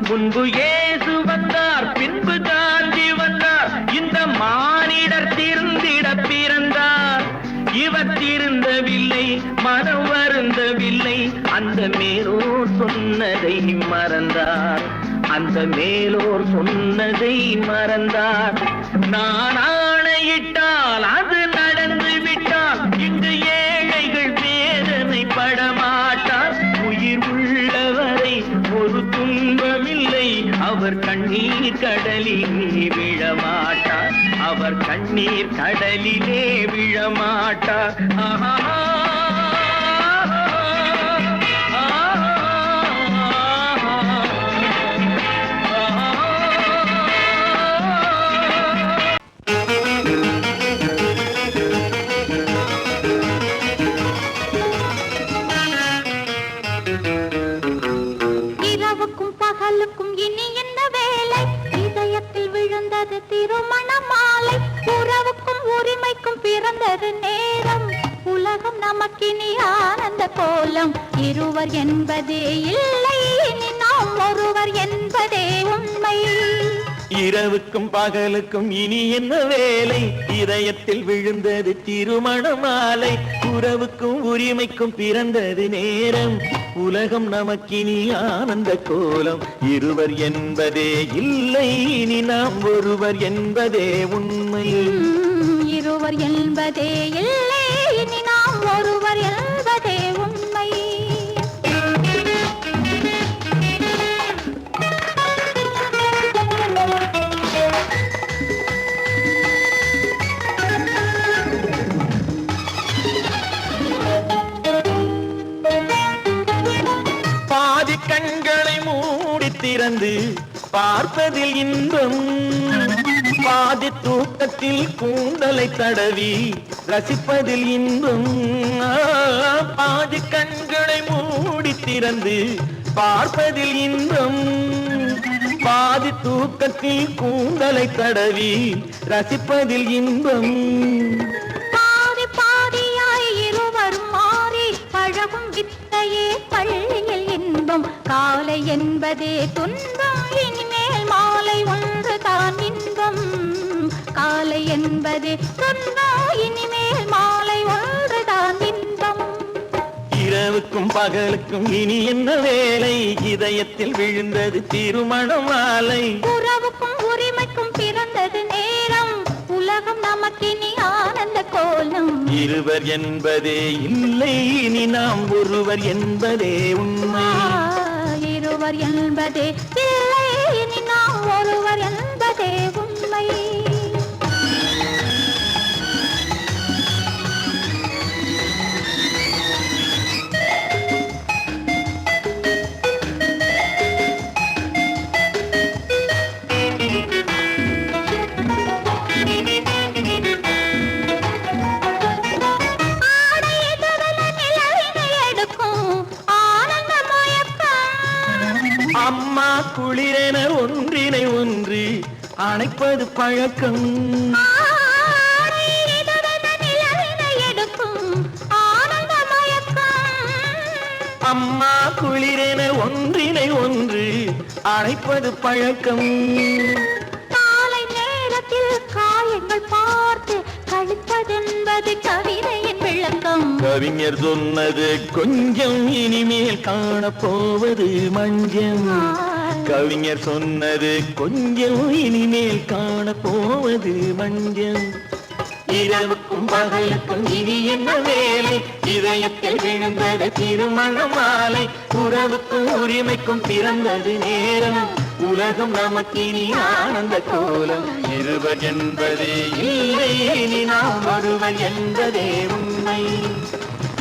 முன்பு இயேசு வந்தார், பின்பு காந்தி வந்தார், இந்த மானிடர் திருந்திட பிறந்தார். இவர் திருந்தவில்லை, மனம் வருந்தவில்லை, அந்த மேலோர் சொன்னதை மறந்தார். அந்த மேலோர் சொன்னதை மறந்தார். நான் ஆணையிட்டால் அது நடந்து விட்டால் இங்கு ஏழைகள் வேதனை படமாட்டார். உயிர் உள்ளவரை ஒரு துன்பமில்லை, அவர் கண்ணீர் கடலிலே விழமாட்டார். அவர் கண்ணீர் கடலிலே விழமாட்டார். ஆஹா. இரவுக்கும் பகலுக்கும் இனி என்ன வேலை? இதயத்தில் விழுந்தது திருமண மாலை. உறவுக்கும் உரிமைக்கும் பிறந்தது நேரம். உலகம் நமக்கினி ஆனந்த கோலம். இருவர் என்பதே இல்லை, இனி நாம் ஒருவர் என்பதே உண்மை. இரவுக்கும் பகலுக்கும் இனி என்ன வேலை இதயத்தில் விழுந்தது திருமண மாலை உறவுக்கும் உரிமைக்கும் பிறந்தது நேரம் உலகம் நமக்கினி ஆனந்த கோலம் இருவர் என்பதே இல்லை இனி நாம் ஒருவர் என்பதே உண்மை இருவர் என்பதே இல்லை இனி நாம் ஒருவர் என்பதே உண்மை பாதி கண்களை மூடி திறந்து பார்ப்பதில் இன்பம் பாதி தூக்கத்தில் கூந்தலை தடவி ரசிப்பதில் இன்பம் பாதி கண்களை மூடி திறந்து பார்ப்பதில் இன்பம் பாதி தூக்கத்தில் கூந்தலை தடவி ரசிப்பதில் இன்பம் பாதி பாதியாய் இருவரும் மாறி பழகும் வித்தையே பள்ளியில் இன்பம் காலை என்பதே துன்பம் இனிமேல் மாலை ஒன்று தான் இன்பம் காலை என்பதே துன்பம் இனிமேல் மாலை ஒன்று தான் இன்பம் இரவுக்கும் பகலுக்கும் இனி என்ன வேலை இதயத்தில் விழுந்தது திருமண மாலை உறவுக்கும் உரிமைக்கும் பிறந்தது நேரம் உலகம் நமக்கினி ஆனந்த கோலம் இருவர் என்பதே இல்லை இனி நாம் ஒருவர் என்பதே உண்மை இருவர் என்பதே இல்லை இனி நாம் ஒருவர் என்பதே உண்மை அம்மா குளிரென ஒன்றினை ஒன்று அணைப்பது பழக்கம் அம்மா குளிரென ஒன்றினை ஒன்று அணைப்பது பழக்கம் காலை நேரத்தில் காயங்கள் பார்த்து கழிப்பதென்பது கவிதையின் விளக்கம் கவிஞர் சொன்னது கொஞ்சம் இனிமேல் காணப்போவது மஞ்சம் கவிஞர் சொன்னது கொஞ்சம் இனிமேல் காணப்போவது மஞ்சம் இரவுக்கும் பகலுக்கும் இனி என்ன வேலை இதயத்தில் விழுந்தது திருமண மாலை உறவுக்கும் உரிமைக்கும் பிறந்தது நேரம் உலகம் நமக்கினி ஆனந்த கோலம் இருவர் என்பதே இல்லை இனி நாம் ஒருவர் என்பதே உண்மை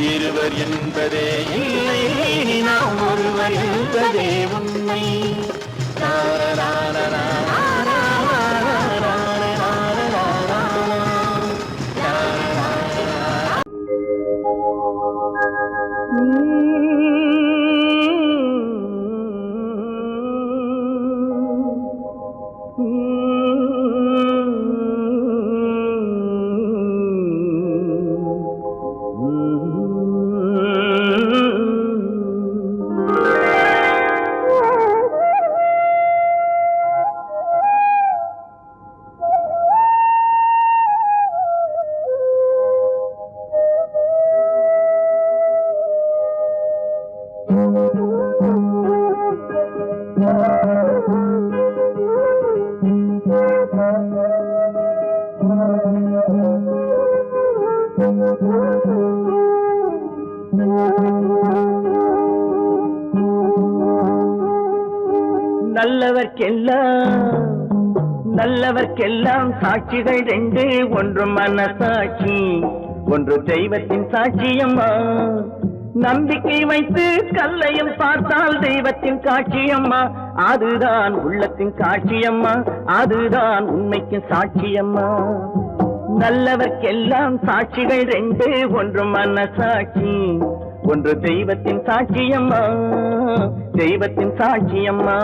இருவர் என்பதே இல்லை இனி நாம் ஒருவர் என்பதே உண்மை நல்லவர்க்கெல்லாம் சாட்சிகள் ரெண்டு ஒன்று மனசாட்சி ஒன்று தெய்வத்தின் சாட்சியம்மா நம்பிக்கை வைத்து கல்லையும் பார்த்தால் தெய்வத்தின் காட்சியம்மா அதுதான் உள்ளத்தின் காட்சியம்மா அதுதான் உண்மைக்கு சாட்சியம்மா நல்லவர்க்கெல்லாம் சாட்சிகள் ரெண்டு ஒன்று மனசாட்சி ஒன்று தெய்வத்தின் சாட்சியம்மா தெய்வத்தின் சாட்சியம்மா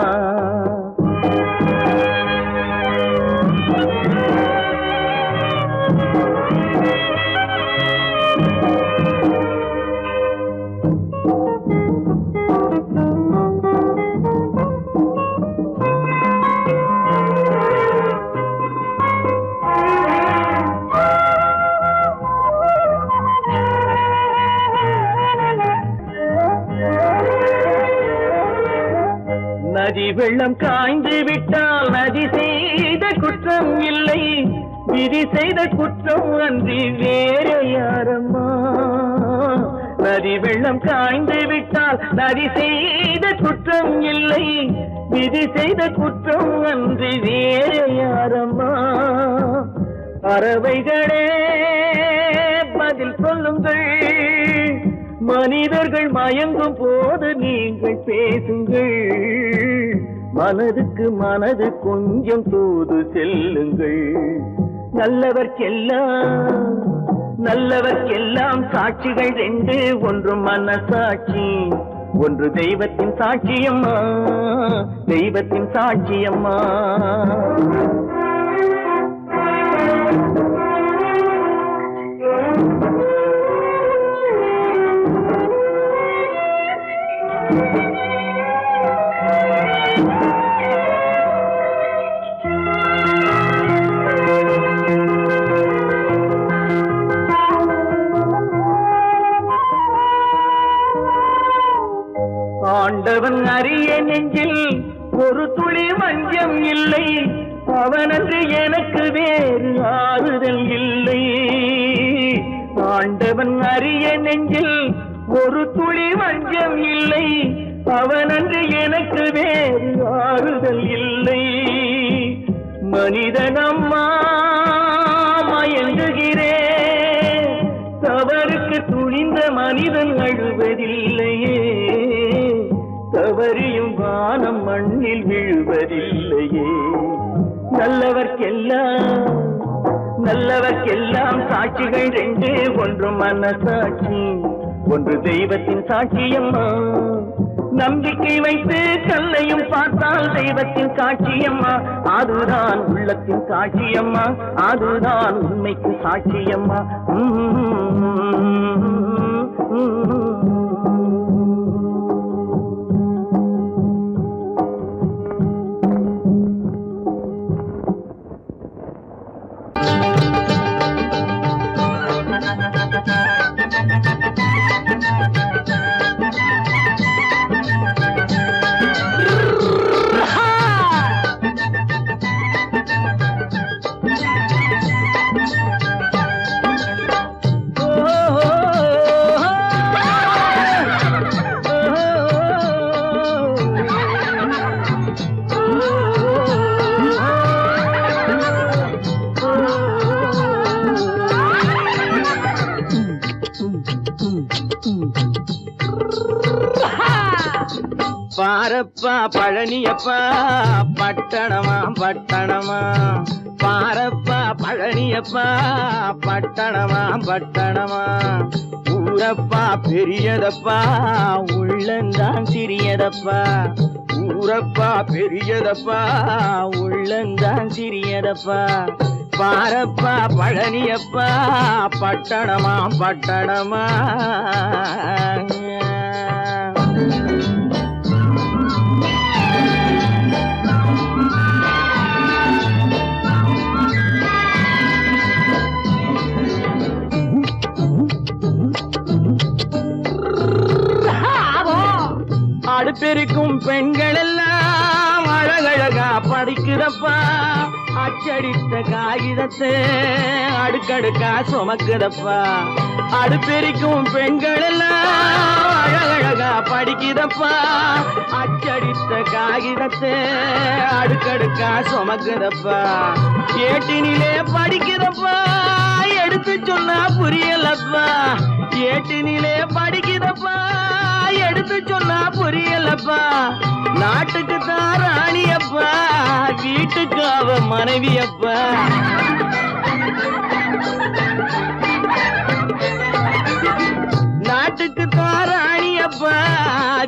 நதி வெள்ளம் காய்ந்து விட்டால் நதி செய்த குற்றம் இல்லை, விதி செய்த குற்றம் அன்றி வேற யாரம்மா. நதி வெள்ளம் காய்ந்து விட்டால் நதி செய்த குற்றம் இல்லை, விதி செய்த குற்றம் அன்றி வேற யாரம்மா. பறவைகளே பதில் சொல்லுங்கள், மனிதர்கள் மயங்கும் போது நீங்கள் பேசுங்கள், மனதுக்கு மனது கொஞ்சம் தூது செல்லுங்கள். நல்லவர்க்கெல்லாம் சாட்சிகள் ரெண்டு, ஒன்று மனசாட்சி, ஒன்று தெய்வத்தின் சாட்சியம்மா, தெய்வத்தின் சாட்சியம்மா. ஆண்டவன் அறிய நெஞ்சில் ஒரு துளி வஞ்சம் இல்லை, அவனன்று எனக்கு வேறு ஆறுதல் இல்லை. ஆண்டவன் அறிய நெஞ்சில் ஒரு துளி வஞ்சம் இல்லை, அவனன்று எனக்கு வேறு ஆறுதல் இல்லை. மனிதனம்மா மயங்குகிறேன், தவறுக்கு துணிந்த மனிதன் அழுவதில்லையே, தவறியும் வானம் மண்ணில் விழுவதில்லையே. நல்லவர்க்கெல்லாம் சாட்சிகள் ரெண்டு, ஒன்று மனசாட்சி, ஒன்று தெய்வத்தின் சாட்சியம்மா. நம்பிக்கை வைத்து கல்லையும் பார்த்தால் தெய்வத்தின் சாட்சியம்மா, அதுதான் உள்ளத்தின் சாட்சியம்மா, அதுதான் உண்மைக்கு சாட்சியம்மா. பாரப்பா பழனியப்பா பட்டணமா பட்டணமா, பாரப்பா பழனியப்பா பட்டணமா பட்டணமா. ஊரப்பா பெரியதப்பா உள்ளந்தான் சிறியதப்பா, ஊரப்பா பெரியதப்பா உள்ளந்தான் சிறியதப்பா. பாரப்பா பழனியப்பா பட்டணமா பட்டணமா. அடுப்பெருக்கும் பெண்கள் எல்லாம் அழகழகா படிக்குதப்பா, அச்சடித்த காகிதத்தை அடுக்கடுக்கா சுமக்குதப்பா. அடுப்பெருக்கும் பெண்கள் எல்லாம் அழகழகா படிக்குதப்பா, அச்சடித்த காகிதத்தை அடுக்கடுக்கா சுமக்குதப்பா. ஏட்டினிலே படிக்குதப்பா, எடுத்து சொன்னா புரியலப்பா, ஏட்டினிலே படிக்குதப்பா, எடுத்து சொன்னா புரியலப்பா. நாட்டுக்கு தான் ராணியப்பா, வீட்டுக்கு அவ மனைவியப்பா. நாட்டுக்கு தான் ராணியப்பா,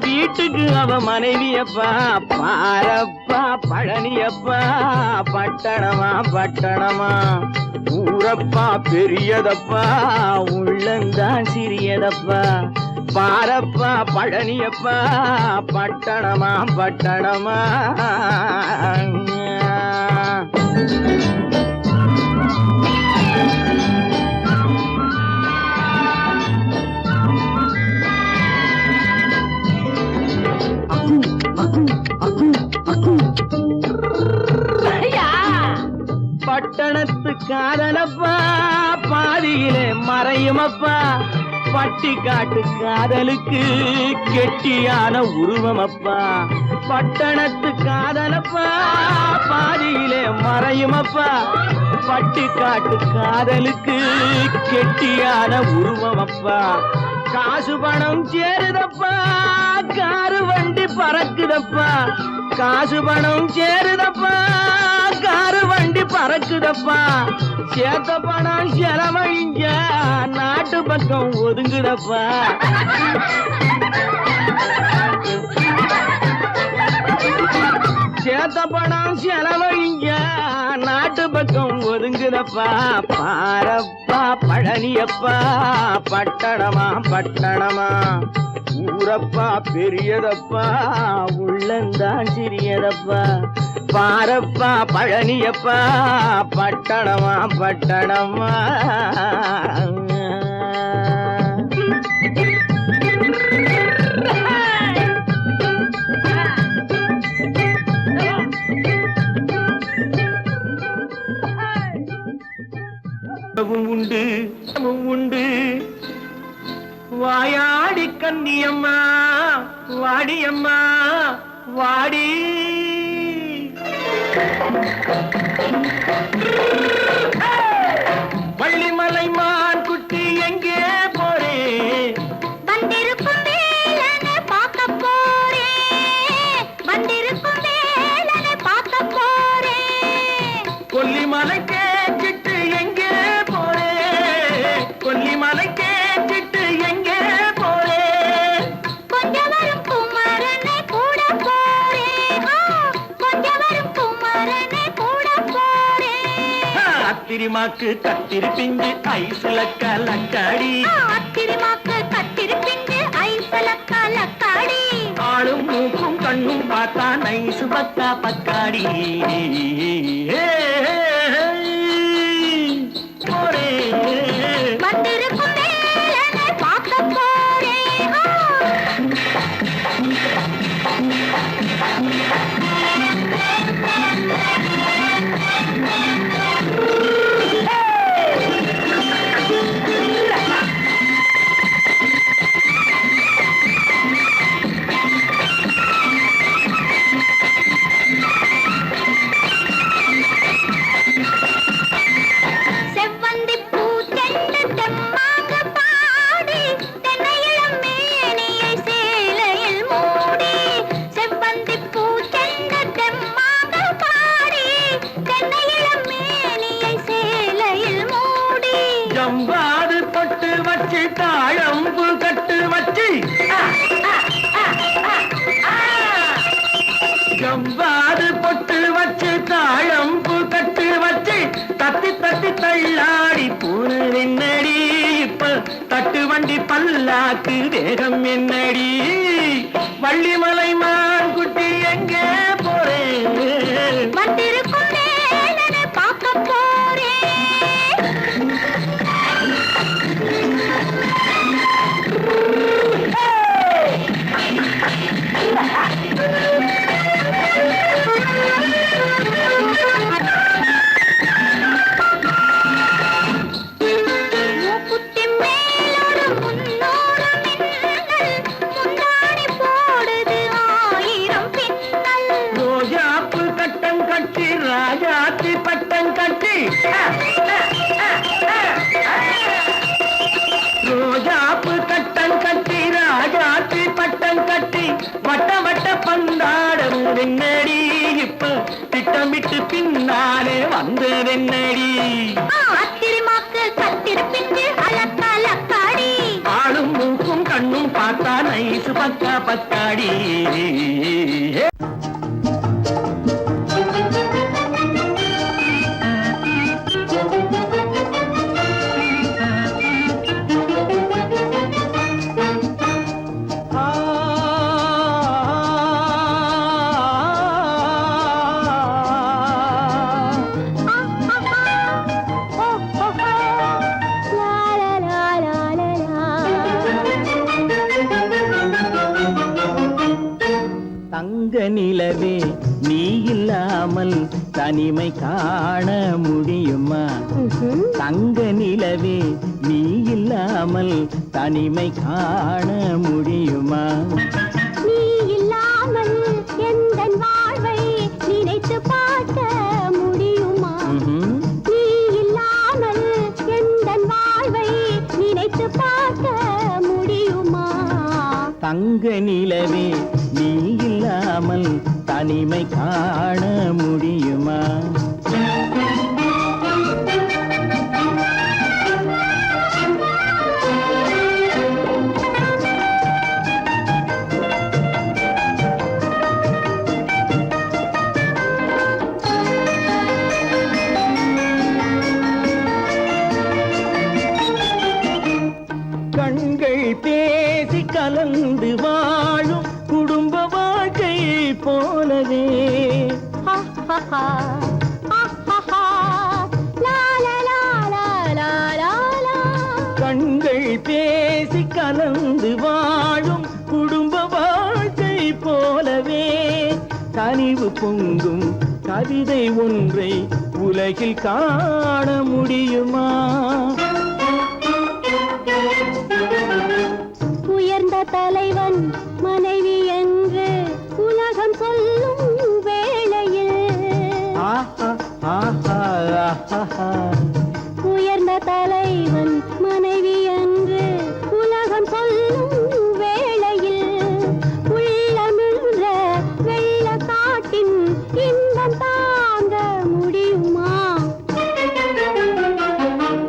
வீட்டுக்கு அவ மனைவியப்பா. பாரப்பா பழனியப்பா பட்டணமா பட்டணமா. ஊரப்பா பெரியதப்பா உள்ளந்தான் சிறியதப்பா. பாரப்பா பழனியப்பா பட்டணமா பட்டணமா. காதலப்பா பாதியிலே மறையுமப்பா பட்டி காட்டு காதலுக்கு கெட்டியான உருவமப்பா பட்டணத்து காதலப்பா பாதியிலே மறையுமப்பா பட்டி காட்டு காதலுக்கு கெட்டியான உருவமப்பா காசு பணம் சேருதப்பா காரு வண்டி பறக்குதப்பா காசு பணம் சேருதப்பா காரு வண்டி பறக்குதப்பா சேத்த பணம் செலவழிஞ்ச நாட்டு பக்கம் ஒதுங்குதப்பா சேத்த பணம் செலவழிஞ்ச நாட்டு பக்கம் ஒதுங்குதப்பா பாரப்பா பழனியப்பா பட்டணமா பட்டணமா ஊரப்பா பெரியதப்பா உள்ளந்தான் சிறியதப்பா பாரப்பா பழனியப்பா பட்டணமா பட்டணமா உண்டு உண்டு வாயாடி கன்னியம்மா வாடியம்மா வாடி வள்ளிமலை மான் குட்டி எங்கே போறே வந்திருக்கும் வேலனை பார்க்க போறேன் வந்திருக்கும் வேலனை பார்க்க போறேன் கொல்லிமலை கேட்டுட்டு எங்கே போறே கொல்லிமலை கேட்டுட்டு எங்கே போறே கொஞ்சம் வரும் குமரனை கூட போறேன் கொஞ்சம் வரும் குமரனை கூட போறேன் அத்திரிமாக்கு கத்திருப்பிஞ்சு ஐசுல கலக்காடி அத்திரிமாக்கு கத்திருப்பிஞ்சு ஐசல கலக்காடி ஆளும் மூக்கும் கண்ணும் பார்த்தா நைசு பக்கா பக்காடி போரே வந்திருக்கும் வேலனை பார்க்க போறேன் செவ்வந்தி பூ செண்டு தெம்மாக பாடி தென்னையிளம் மேனியை சேலையில் மூடி செவ்வந்தி பூ செண்டு தெம்மாக பாடி தென்னையிளம் மேனியை சேலையில் மூடி ஜம்பாது பொட்டு வச்சு தாழம்பு கட்டு வச்சு ஜம்பாது பொட்டு வச்சு தாழம்பு கட்டு வச்சு தத்தி தத்தி தள்ளாடி பூனு என்னடி இப்ப தட்டு வண்டி பல்லாக்கு வேகம் என்னடி வள்ளிமலை மான் குட்டி எங்கே போறேன் வந்திருக்கும் வேலனை பார்க்க போறேன் மூக்குத்தி மேலோடு முன்னோடு மின்னல் முந்தாணி போடுது ஆயிரம் பின்னல் ரோஜாப்பு கட்டம் கட்டி ராஜாத்தி பட்டம் கட்டி ரோஜாப்பு கட்டம் கட்டி ராஜாத்தி பட்டம் கட்டி வட்ட வட்ட பந்தாடம் என்னடி இப்ப திட்டமிட்டு பின்னாலே வந்ததென்னடி அத்திரிமாக்கு கத்திருப்பிஞ்சு அலக்காடி ஆளும் மூக்கும் கண்ணும் பார்த்தா நைசு பக்கா பக்காடி தங்க நிலவே நீ இல்லாமல் தனிமை காண முடியுமா? தங்க நிலவே நீ இல்லாமல் தனிமை காண முடியுமா? நீ இல்லாமல் எந்தன் வாழ்வை நினைத்து பார்க்க முடியுமா? நீ இல்லாமல் எந்தன் வாழ்வை நினைத்து பார்க்க முடியுமா? தங்க நிலவே நீ இல்லாமல் தனிமை காண முடியுமா? கண்கள் பேசி கலந்து வாழும் குடும்ப வாழ்க்கை போலவே கண்கள் பேசி கலந்து வாழும் குடும்ப வாழ்க்கை போலவே கனிவு பொங்கும் கவிதை ஒன்றை உலகில் காண முடியுமா? உயர்ந்த தலைவன் மனைவி என்று உலகம் சொல்லும் வேளையில் உயர்ந்த தலைவன் மனைவி என்று உலகம் சொல்லும் வேளையில் உள்ளமிழ்ற வெள்ள காட்டின் இன்பம் தாங்க முடியுமா?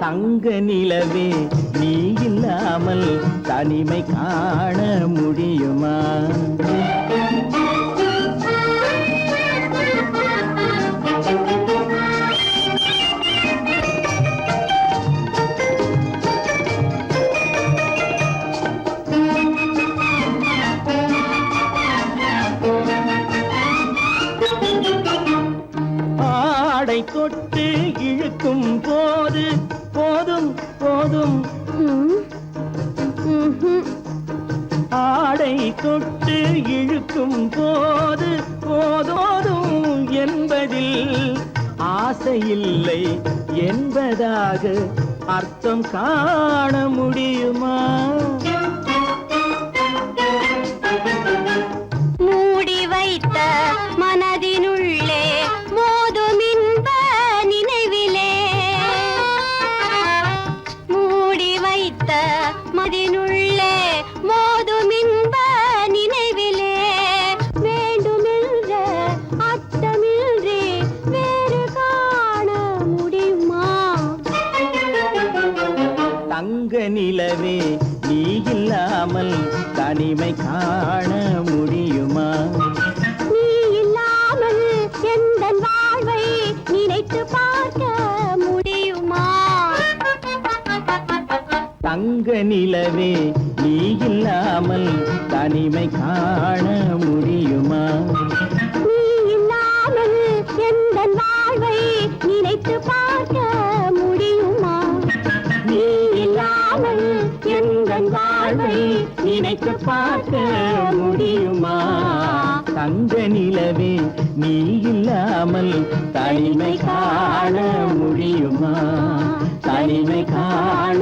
தங்க நிலவே நீ இல்லாமல் தனிமை காண முடியுமா? ஆடை தொட்டு இழுக்கும் போது போதும் போதும் ஆடை தொட்டு இழுக்கும் போது போதோதும் என்பதில் ஆசையில்லை என்பதாக அர்த்தம் காண முடியுமா? மூடி வைத்த மனதினுள்ளே மோதும் இன்ப நினைவிலே மூடி வைத்த மனதினுள்ளே மோதும் இன்ப நினைவிலே வேண்டுமென்ற அர்த்தமின்றி வேறு காண முடியுமா? தங்க நிலவே நீ இல்லாமல் தனிமை காண முடியுமா? நீ இல்லாமல் எந்தன் வாழ்வை நினைத்து பார்க்க முடியுமா? தங்க நிலவே நீ இல்லாமல் தனிமை காண முடியுமா? நீ இல்லாமல் எந்தன் வாழ்வை நினைத்து பார்க்க முடியுமா? நீ இல்லாமல் எந்தன் வாழ்வை நினைத்து பார்க்க முடியுமா? தங்க நிலவே நீ இல்லாமல் தனிமை காண முடியுமா? தனிமை காண